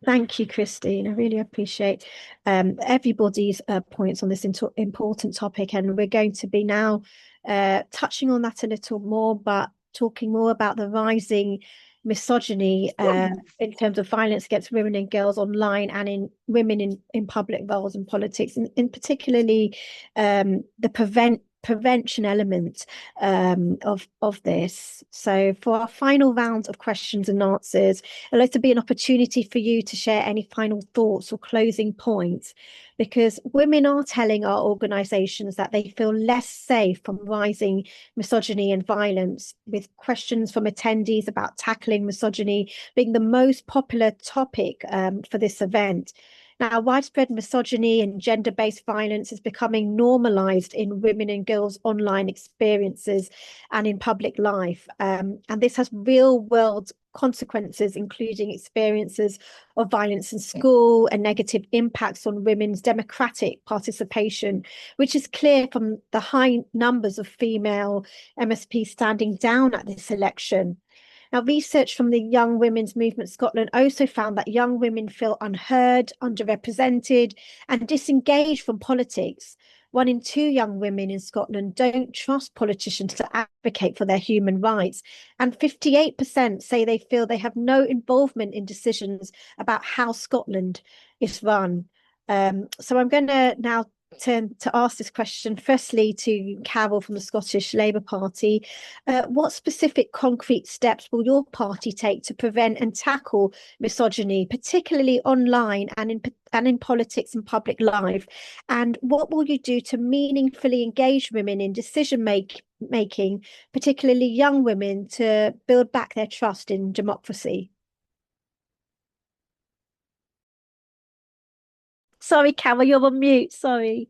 Thank you, Christine. I really appreciate everybody's points on this important topic. And we're going to be now touching on that a little more, but talking more about the rising misogyny in terms of violence against women and girls online, and in women in public roles and politics, and in particularly the prevention element of this. So for our final round of questions and answers, I'd like to be an opportunity for you to share any final thoughts or closing points, because women are telling our organisations that they feel less safe from rising misogyny and violence, with questions from attendees about tackling misogyny being the most popular topic for this event. Now, widespread misogyny and gender-based violence is becoming normalised in women and girls' online experiences and in public life. And this has real-world consequences, including experiences of violence in school and negative impacts on women's democratic participation, which is clear from the high numbers of female MSPs standing down at this election. Now, research from the Young Women's Movement Scotland also found that young women feel unheard, underrepresented, and disengaged from politics. 1 in 2 young women in Scotland don't trust politicians to advocate for their human rights, and 58% say they feel they have no involvement in decisions about how Scotland is run. So I'm going to now to ask this question firstly to Carol from the Scottish Labour Party. What specific concrete steps will your party take to prevent and tackle misogyny, particularly online and in politics and public life? And what will you do to meaningfully engage women in decision making, particularly young women, to build back their trust in democracy? Sorry, Carol, you're on mute. Sorry.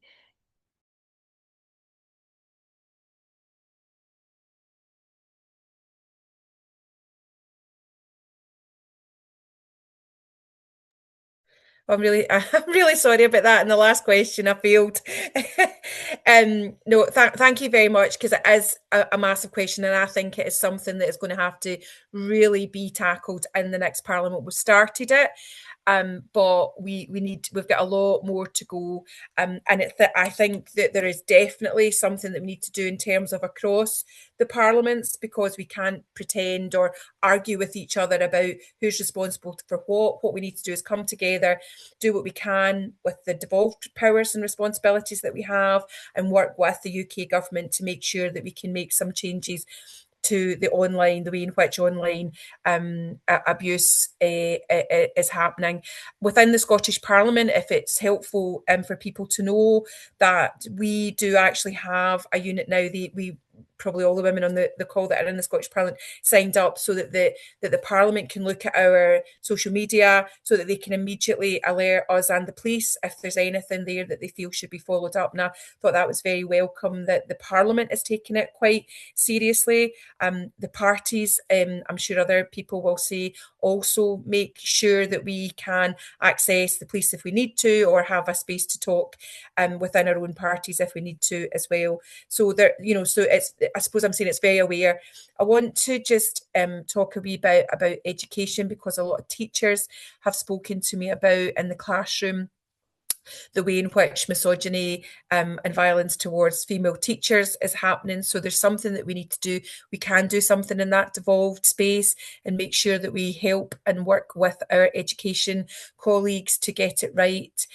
I'm really sorry about that. In the last question, I failed. No, thank you very much, because it is a massive question, and I think it is something that is going to have to really be tackled in the next Parliament. We've started it, but we've got a lot more to go, and I think that there is definitely something that we need to do in terms of across the parliaments, because we can't pretend or argue with each other about who's responsible for what. What we need to do is come together, do what we can with the devolved powers and responsibilities that we have, and work with the UK government to make sure that we can make some changes to the way in which online abuse is happening. Within the Scottish Parliament, if it's helpful for people to know that we do actually have a unit now, we probably all the women on the call that are in the Scottish Parliament signed up, so that the Parliament can look at our social media, so that they can immediately alert us and the police if there's anything there that they feel should be followed up. And I thought that was very welcome that the Parliament is taking it quite seriously. The parties, I'm sure other people will say, also make sure that we can access the police if we need to, or have a space to talk within our own parties if we need to as well. So there, so I suppose I'm saying it's very aware. I want to just talk a wee bit about education, because a lot of teachers have spoken to me about in the classroom the way in which misogyny and violence towards female teachers is happening. So there's something that we need to do. We can do something in that devolved space and make sure that we help and work with our education colleagues to get it right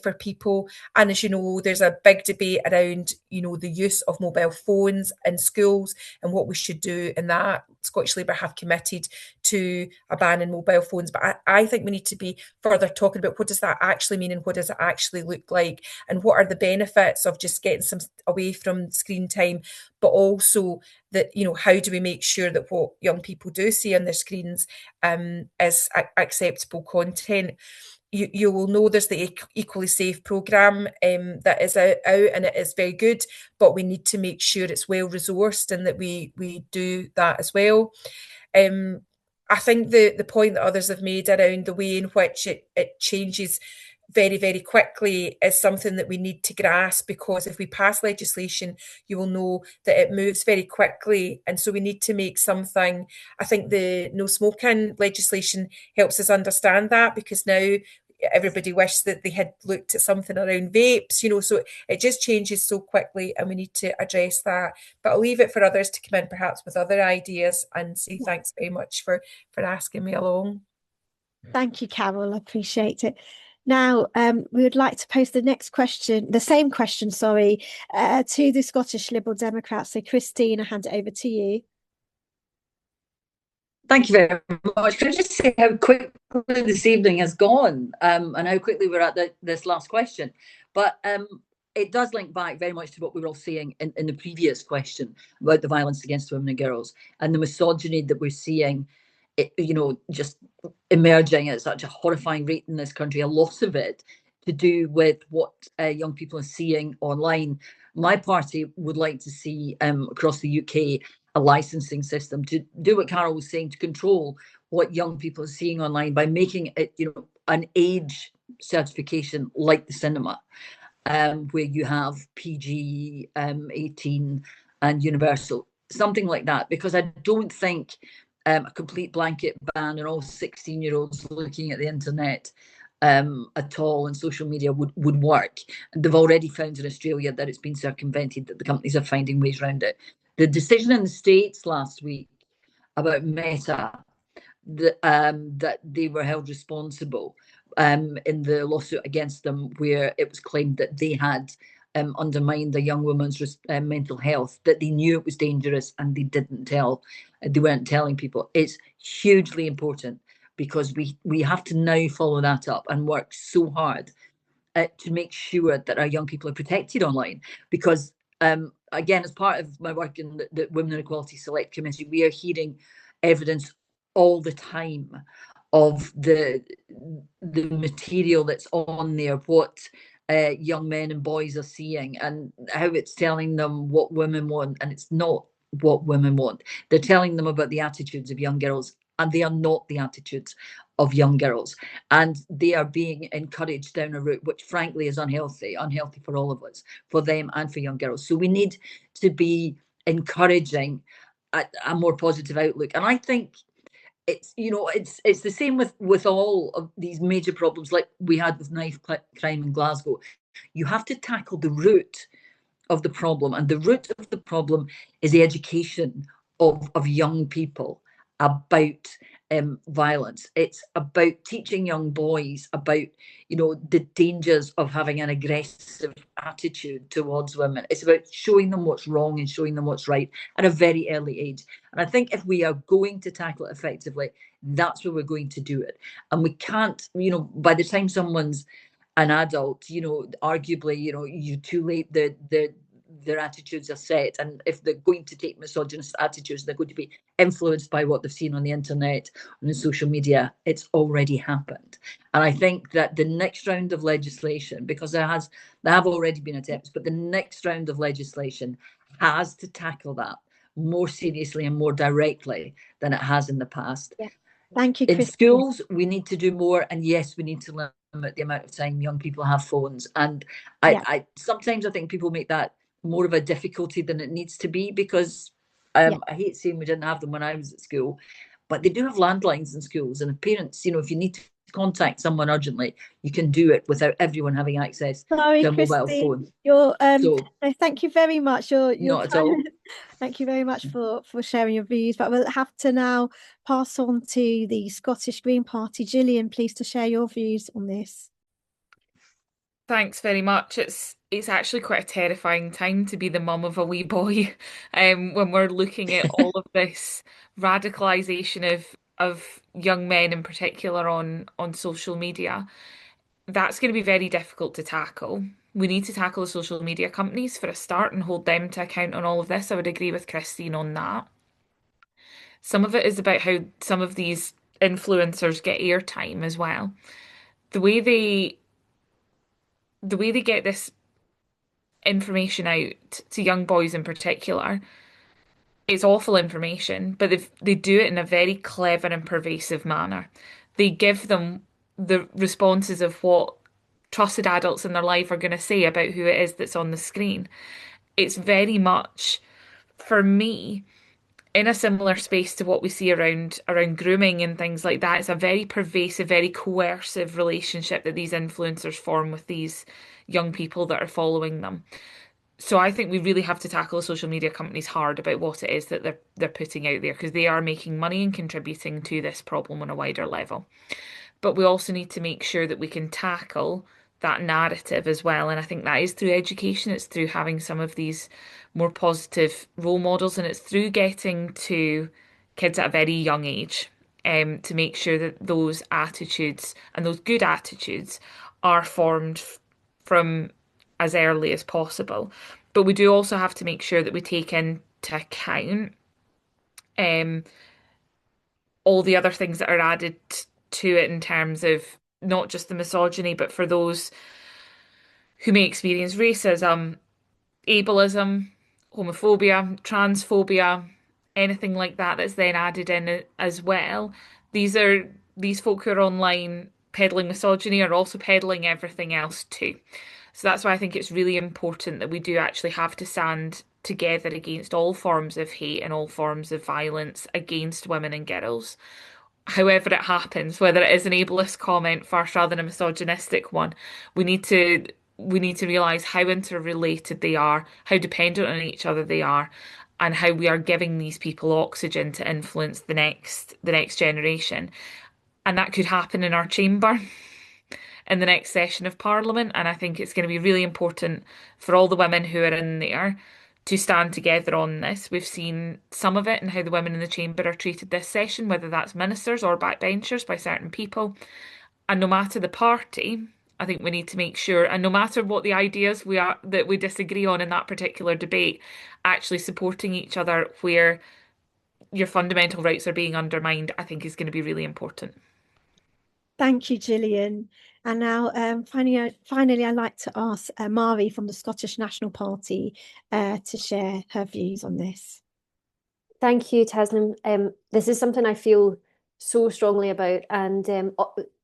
for people. And as you know, there's a big debate around, the use of mobile phones in schools and what we should do in that. Scottish Labour have committed to a ban on mobile phones, but I think we need to be further talking about what does that actually mean, and what does it actually look like, and what are the benefits of just getting some away from screen time, but also that, how do we make sure that what young people do see on their screens is acceptable content. You will know there's the Equally Safe programme that is out, and it is very good, but we need to make sure it's well resourced and that we do that as well. I think the point that others have made around the way in which it changes very, very quickly is something that we need to grasp, because if we pass legislation, you will know that it moves very quickly. And so we need to make something. I think the no smoking legislation helps us understand that, because now everybody wishes that they had looked at something around vapes, so it just changes so quickly, and we need to address that. But I'll leave it for others to come in perhaps with other ideas, and say thanks very much for asking me along. Thank you, Carol. I appreciate it. Now, we would like to pose the same question, to the Scottish Liberal Democrats. So, Christine, I hand it over to you. Thank you very much. Can I just say how quickly this evening has gone, and how quickly we're at this last question? But it does link back very much to what we were all saying in the previous question about the violence against women and girls and the misogyny that we're seeing, just emerging at such a horrifying rate in this country. A lot of it to do with what young people are seeing online. My party would like to see across the UK a licensing system to do what Carol was saying, to control what young people are seeing online by making it, an age certification like the cinema, where you have PG 18 and universal, something like that. Because I don't think a complete blanket ban on all 16-year-olds looking at the internet at all and social media would work. And they've already found in Australia that it's been circumvented, that the companies are finding ways around it. The decision in the States last week about Meta, that they were held responsible in the lawsuit against them, where it was claimed that they had undermined a young woman's mental health, that they knew it was dangerous and they weren't telling people. It's hugely important, because we have to now follow that up and work so hard to make sure that our young people are protected online. Because again, as part of my work in the Women and Equality Select Committee, we are hearing evidence all the time of the material that's on there, what young men and boys are seeing, and how it's telling them what women want, and it's not what women want. They're telling them about the attitudes of young girls, and they are not the attitudes of young girls, and they are being encouraged down a route which frankly is unhealthy for all of us, for them and for young girls. So we need to be encouraging a more positive outlook. And I think it's the same with all of these major problems, like we had with knife crime in Glasgow. You have to tackle the root of the problem, and the root of the problem is the education of young people about violence. It's about teaching young boys about the dangers of having an aggressive attitude towards women. It's about showing them what's wrong and showing them what's right at a very early age. And I think if we are going to tackle it effectively, that's where we're going to do it. And we can't, by the time someone's an adult, arguably, you're too late. Their attitudes are set, and if they're going to take misogynist attitudes, they're going to be influenced by what they've seen on the internet and in social media. It's already happened. And I think that the next round of legislation, because there have already been attempts, but the next round of legislation has to tackle that more seriously and more directly than it has in the past. Yeah. Thank you, In Christine. schools, we need to do more, and yes, we need to limit the amount of time young people have phones. And I sometimes I think people make that more of a difficulty than it needs to be, because I hate saying we didn't have them when I was at school, but they do have landlines in schools, and if parents, if you need to contact someone urgently, you can do it without everyone having access to a mobile phone. You're So, no, thank you very much. You're not at all. Thank you very much for sharing your views. But we'll have to now pass on to the Scottish Green Party. Gillian, please, to share your views on this. Thanks very much. It's actually quite a terrifying time to be the mum of a wee boy, when we're looking at all of this radicalisation of young men in particular on social media. That's going to be very difficult to tackle. We need to tackle the social media companies for a start and hold them to account on all of this. I would agree with Christine on that. Some of it is about how some of these influencers get airtime as well. The way they get this information out to young boys in particular, it's awful information, but they do it in a very clever and pervasive manner. They give them the responses of what trusted adults in their life are going to say about who it is that's on the screen. It's very much, for me, in a similar space to what we see around grooming and things like that. It's a very pervasive, very coercive relationship that these influencers form with these young people that are following them. So I think we really have to tackle the social media companies hard about what it is that they're putting out there, because they are making money and contributing to this problem on a wider level. But we also need to make sure that we can tackle that narrative as well. And I think that is through education. It's through having some of these more positive role models, and it's through getting to kids at a very young age, to make sure that those attitudes and those good attitudes are formed from as early as possible. But we do also have to make sure that we take into account all the other things that are added to it in terms of not just the misogyny, but for those who may experience racism, ableism, homophobia, transphobia, anything like that that's then added in as well. These folk who are online peddling misogyny are also peddling everything else too. So that's why I think it's really important that we do actually have to stand together against all forms of hate and all forms of violence against women and girls. However it happens, whether it is an ableist comment first rather than a misogynistic one, we need to realise how interrelated they are, how dependent on each other they are, and how we are giving these people oxygen to influence the next generation. And that could happen in our chamber. in the next session of Parliament. And I think it's going to be really important for all the women who are in there to stand together on this. We've seen some of it and how the women in the chamber are treated this session, whether that's ministers or backbenchers by certain people. And no matter the party, I think we need to make sure, and no matter what the ideas that we disagree on in that particular debate, actually supporting each other where your fundamental rights are being undermined, I think is going to be really important. Thank you, Gillian. And now, finally, I'd like to ask Mari from the Scottish National Party to share her views on this. Thank you, Tasnim. This is something I feel so strongly about, and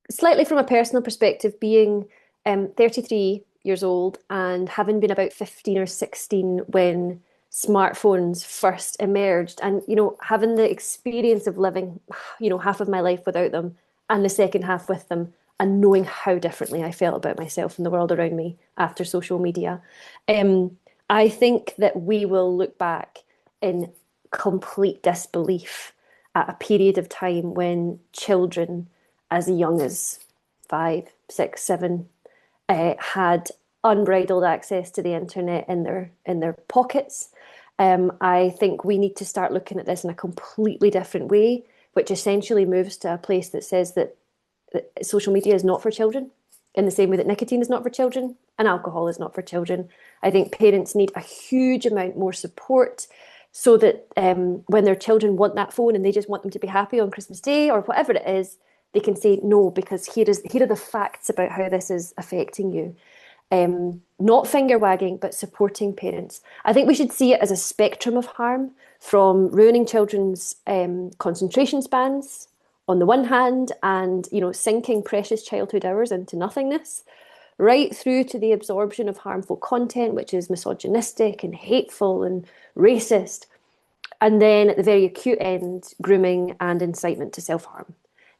slightly from a personal perspective, being 33 years old and having been about 15 or 16 when smartphones first emerged, and having the experience of living half of my life without them and the second half with them, and knowing how differently I felt about myself and the world around me after social media. I think that we will look back in complete disbelief at a period of time when children as young as 5, 6, 7 had unbridled access to the internet in their pockets. I think we need to start looking at this in a completely different way, which essentially moves to a place that says that social media is not for children, in the same way that nicotine is not for children and alcohol is not for children. I think parents need a huge amount more support so that when their children want that phone and they just want them to be happy on Christmas Day or whatever it is, they can say no, because here are the facts about how this is affecting you. Not finger wagging, but supporting parents. I think we should see it as a spectrum of harm, from ruining children's concentration spans on the one hand, and sinking precious childhood hours into nothingness, right through to the absorption of harmful content, which is misogynistic and hateful and racist, and then at the very acute end, grooming and incitement to self-harm.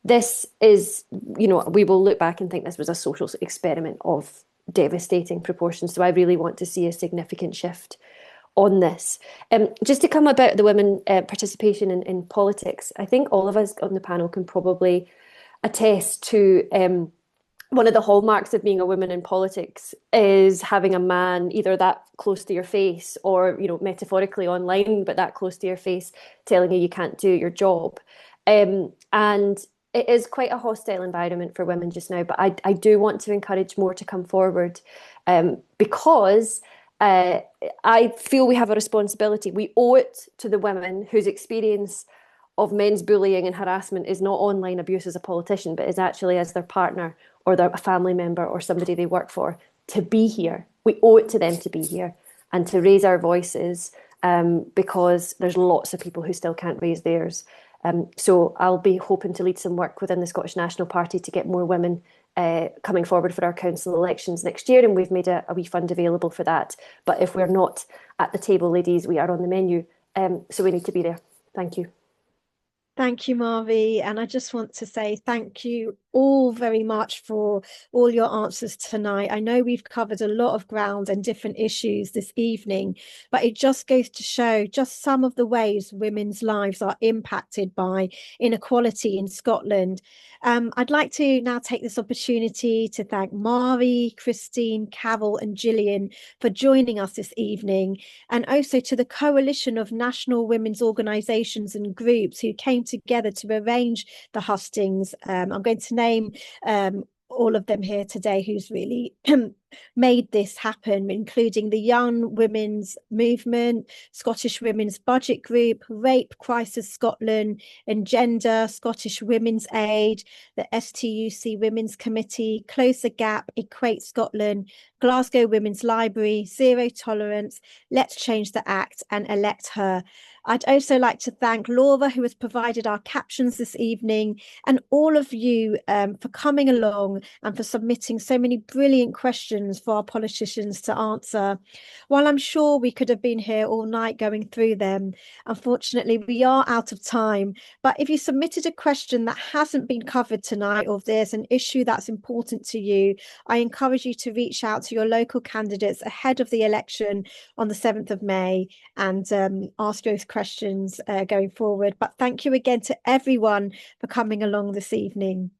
This is, we will look back and think this was a social experiment of devastating proportions. So I really want to see a significant shift on this. Just to come about the women participation in politics, I think all of us on the panel can probably attest to one of the hallmarks of being a woman in politics is having a man either that close to your face or, metaphorically online, but that close to your face, telling you can't do your job. And it is quite a hostile environment for women just now, but I do want to encourage more to come forward because I feel we have a responsibility. We owe it to the women whose experience of men's bullying and harassment is not online abuse as a politician, but is actually as their partner or a family member or somebody they work for, to be here. We owe it to them to be here and to raise our voices because there's lots of people who still can't raise theirs. So I'll be hoping to lead some work within the Scottish National Party to get more women coming forward for our council elections next year, and we've made a wee fund available for that. But if we're not at the table, ladies, we are on the menu, so we need to be there. Thank you. Thank you, Marvi. And I just want to say thank you all very much for all your answers tonight. I know we've covered a lot of ground and different issues this evening, but it just goes to show just some of the ways women's lives are impacted by inequality in Scotland. I'd like to now take this opportunity to thank Mari, Christine, Carol and Gillian for joining us this evening, and also to the coalition of national women's organisations and groups who came together to arrange the hustings. I'm going to name all of them here today who's really made this happen, including the Young Women's Movement, Scottish Women's Budget Group, Rape Crisis Scotland, Engender, Scottish Women's Aid, the STUC Women's Committee, Close the Gap, Equate Scotland, Glasgow Women's Library, Zero Tolerance, Let's Change the Act, and Elect Her. I'd also like to thank Laura, who has provided our captions this evening, and all of you for coming along and for submitting so many brilliant questions for our politicians to answer. While I'm sure we could have been here all night going through them, unfortunately we are out of time. But if you submitted a question that hasn't been covered tonight, or if there's an issue that's important to you, I encourage you to reach out to your local candidates ahead of the election on the 7th of May and ask those questions going forward. But thank you again to everyone for coming along this evening.